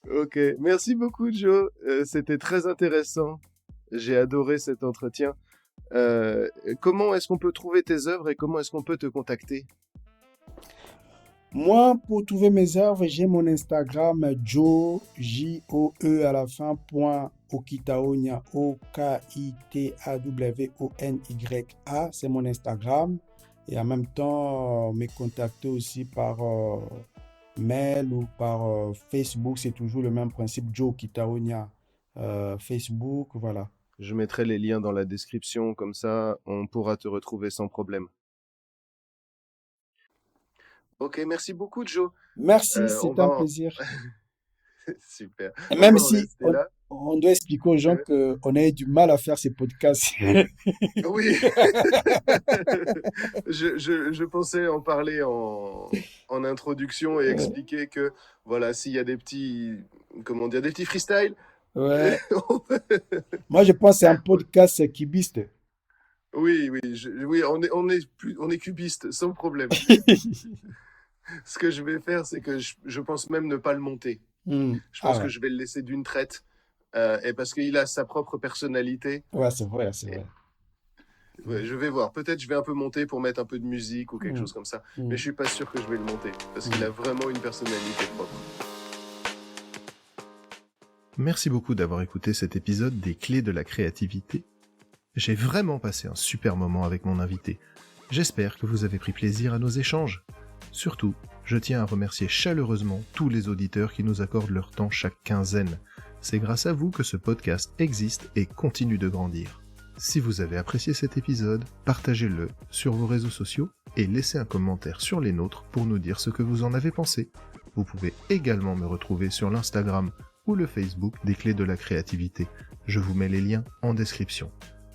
Ok, merci beaucoup, Joe. C'était très intéressant. J'ai adoré cet entretien. Comment est-ce qu'on peut trouver tes œuvres et comment est-ce qu'on peut te contacter? Moi, pour trouver mes œuvres, j'ai mon Instagram Joe, J-O-E à la fin, point Okitaonia, O-K-I-T-A-W-O-N-Y-A. C'est mon Instagram. Et en même temps, me contacter aussi par mail ou par Facebook. C'est toujours le même principe, Joe Okitaonia. Facebook, voilà. Je mettrai les liens dans la description, comme ça on pourra te retrouver sans problème. Ok, merci beaucoup, Joe. Merci, On c'est va un en... plaisir. Super. Et On même va en si rester là. on doit expliquer aux gens Euh, qu'on a eu du mal à faire ces podcasts. Oui. Je pensais en parler en introduction et expliquer que, voilà, s'il y a des petits, comment dire, des petits freestyles. Ouais. Moi, je pense que c'est un podcast cubiste. Oui, oui, oui, on est cubiste, sans problème. Ce que je vais faire, c'est que je pense même ne pas le monter. Je Ah pense que ouais. je vais le laisser d'une traite, et parce qu'il a sa propre personnalité. Ouais, c'est vrai, c'est Et, vrai. ouais, je vais voir. Peut-être je vais un peu monter pour mettre un peu de musique ou quelque Mm, chose comme ça. Mais mm, je suis pas sûr que je vais le monter parce qu'il mm. a vraiment une personnalité propre. Merci beaucoup d'avoir écouté cet épisode des Clés de la créativité. J'ai vraiment passé un super moment avec mon invité. J'espère que vous avez pris plaisir à nos échanges. Surtout, je tiens à remercier chaleureusement tous les auditeurs qui nous accordent leur temps chaque quinzaine. C'est grâce à vous que ce podcast existe et continue de grandir. Si vous avez apprécié cet épisode, partagez-le sur vos réseaux sociaux et laissez un commentaire sur les nôtres pour nous dire ce que vous en avez pensé. Vous pouvez également me retrouver sur l'Instagram ou le Facebook des Clés de la créativité. Je vous mets les liens en description.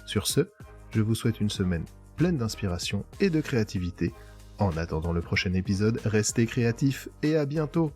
Sur ce, je vous souhaite une semaine pleine d'inspiration et de créativité. En attendant le prochain épisode, restez créatifs et à bientôt!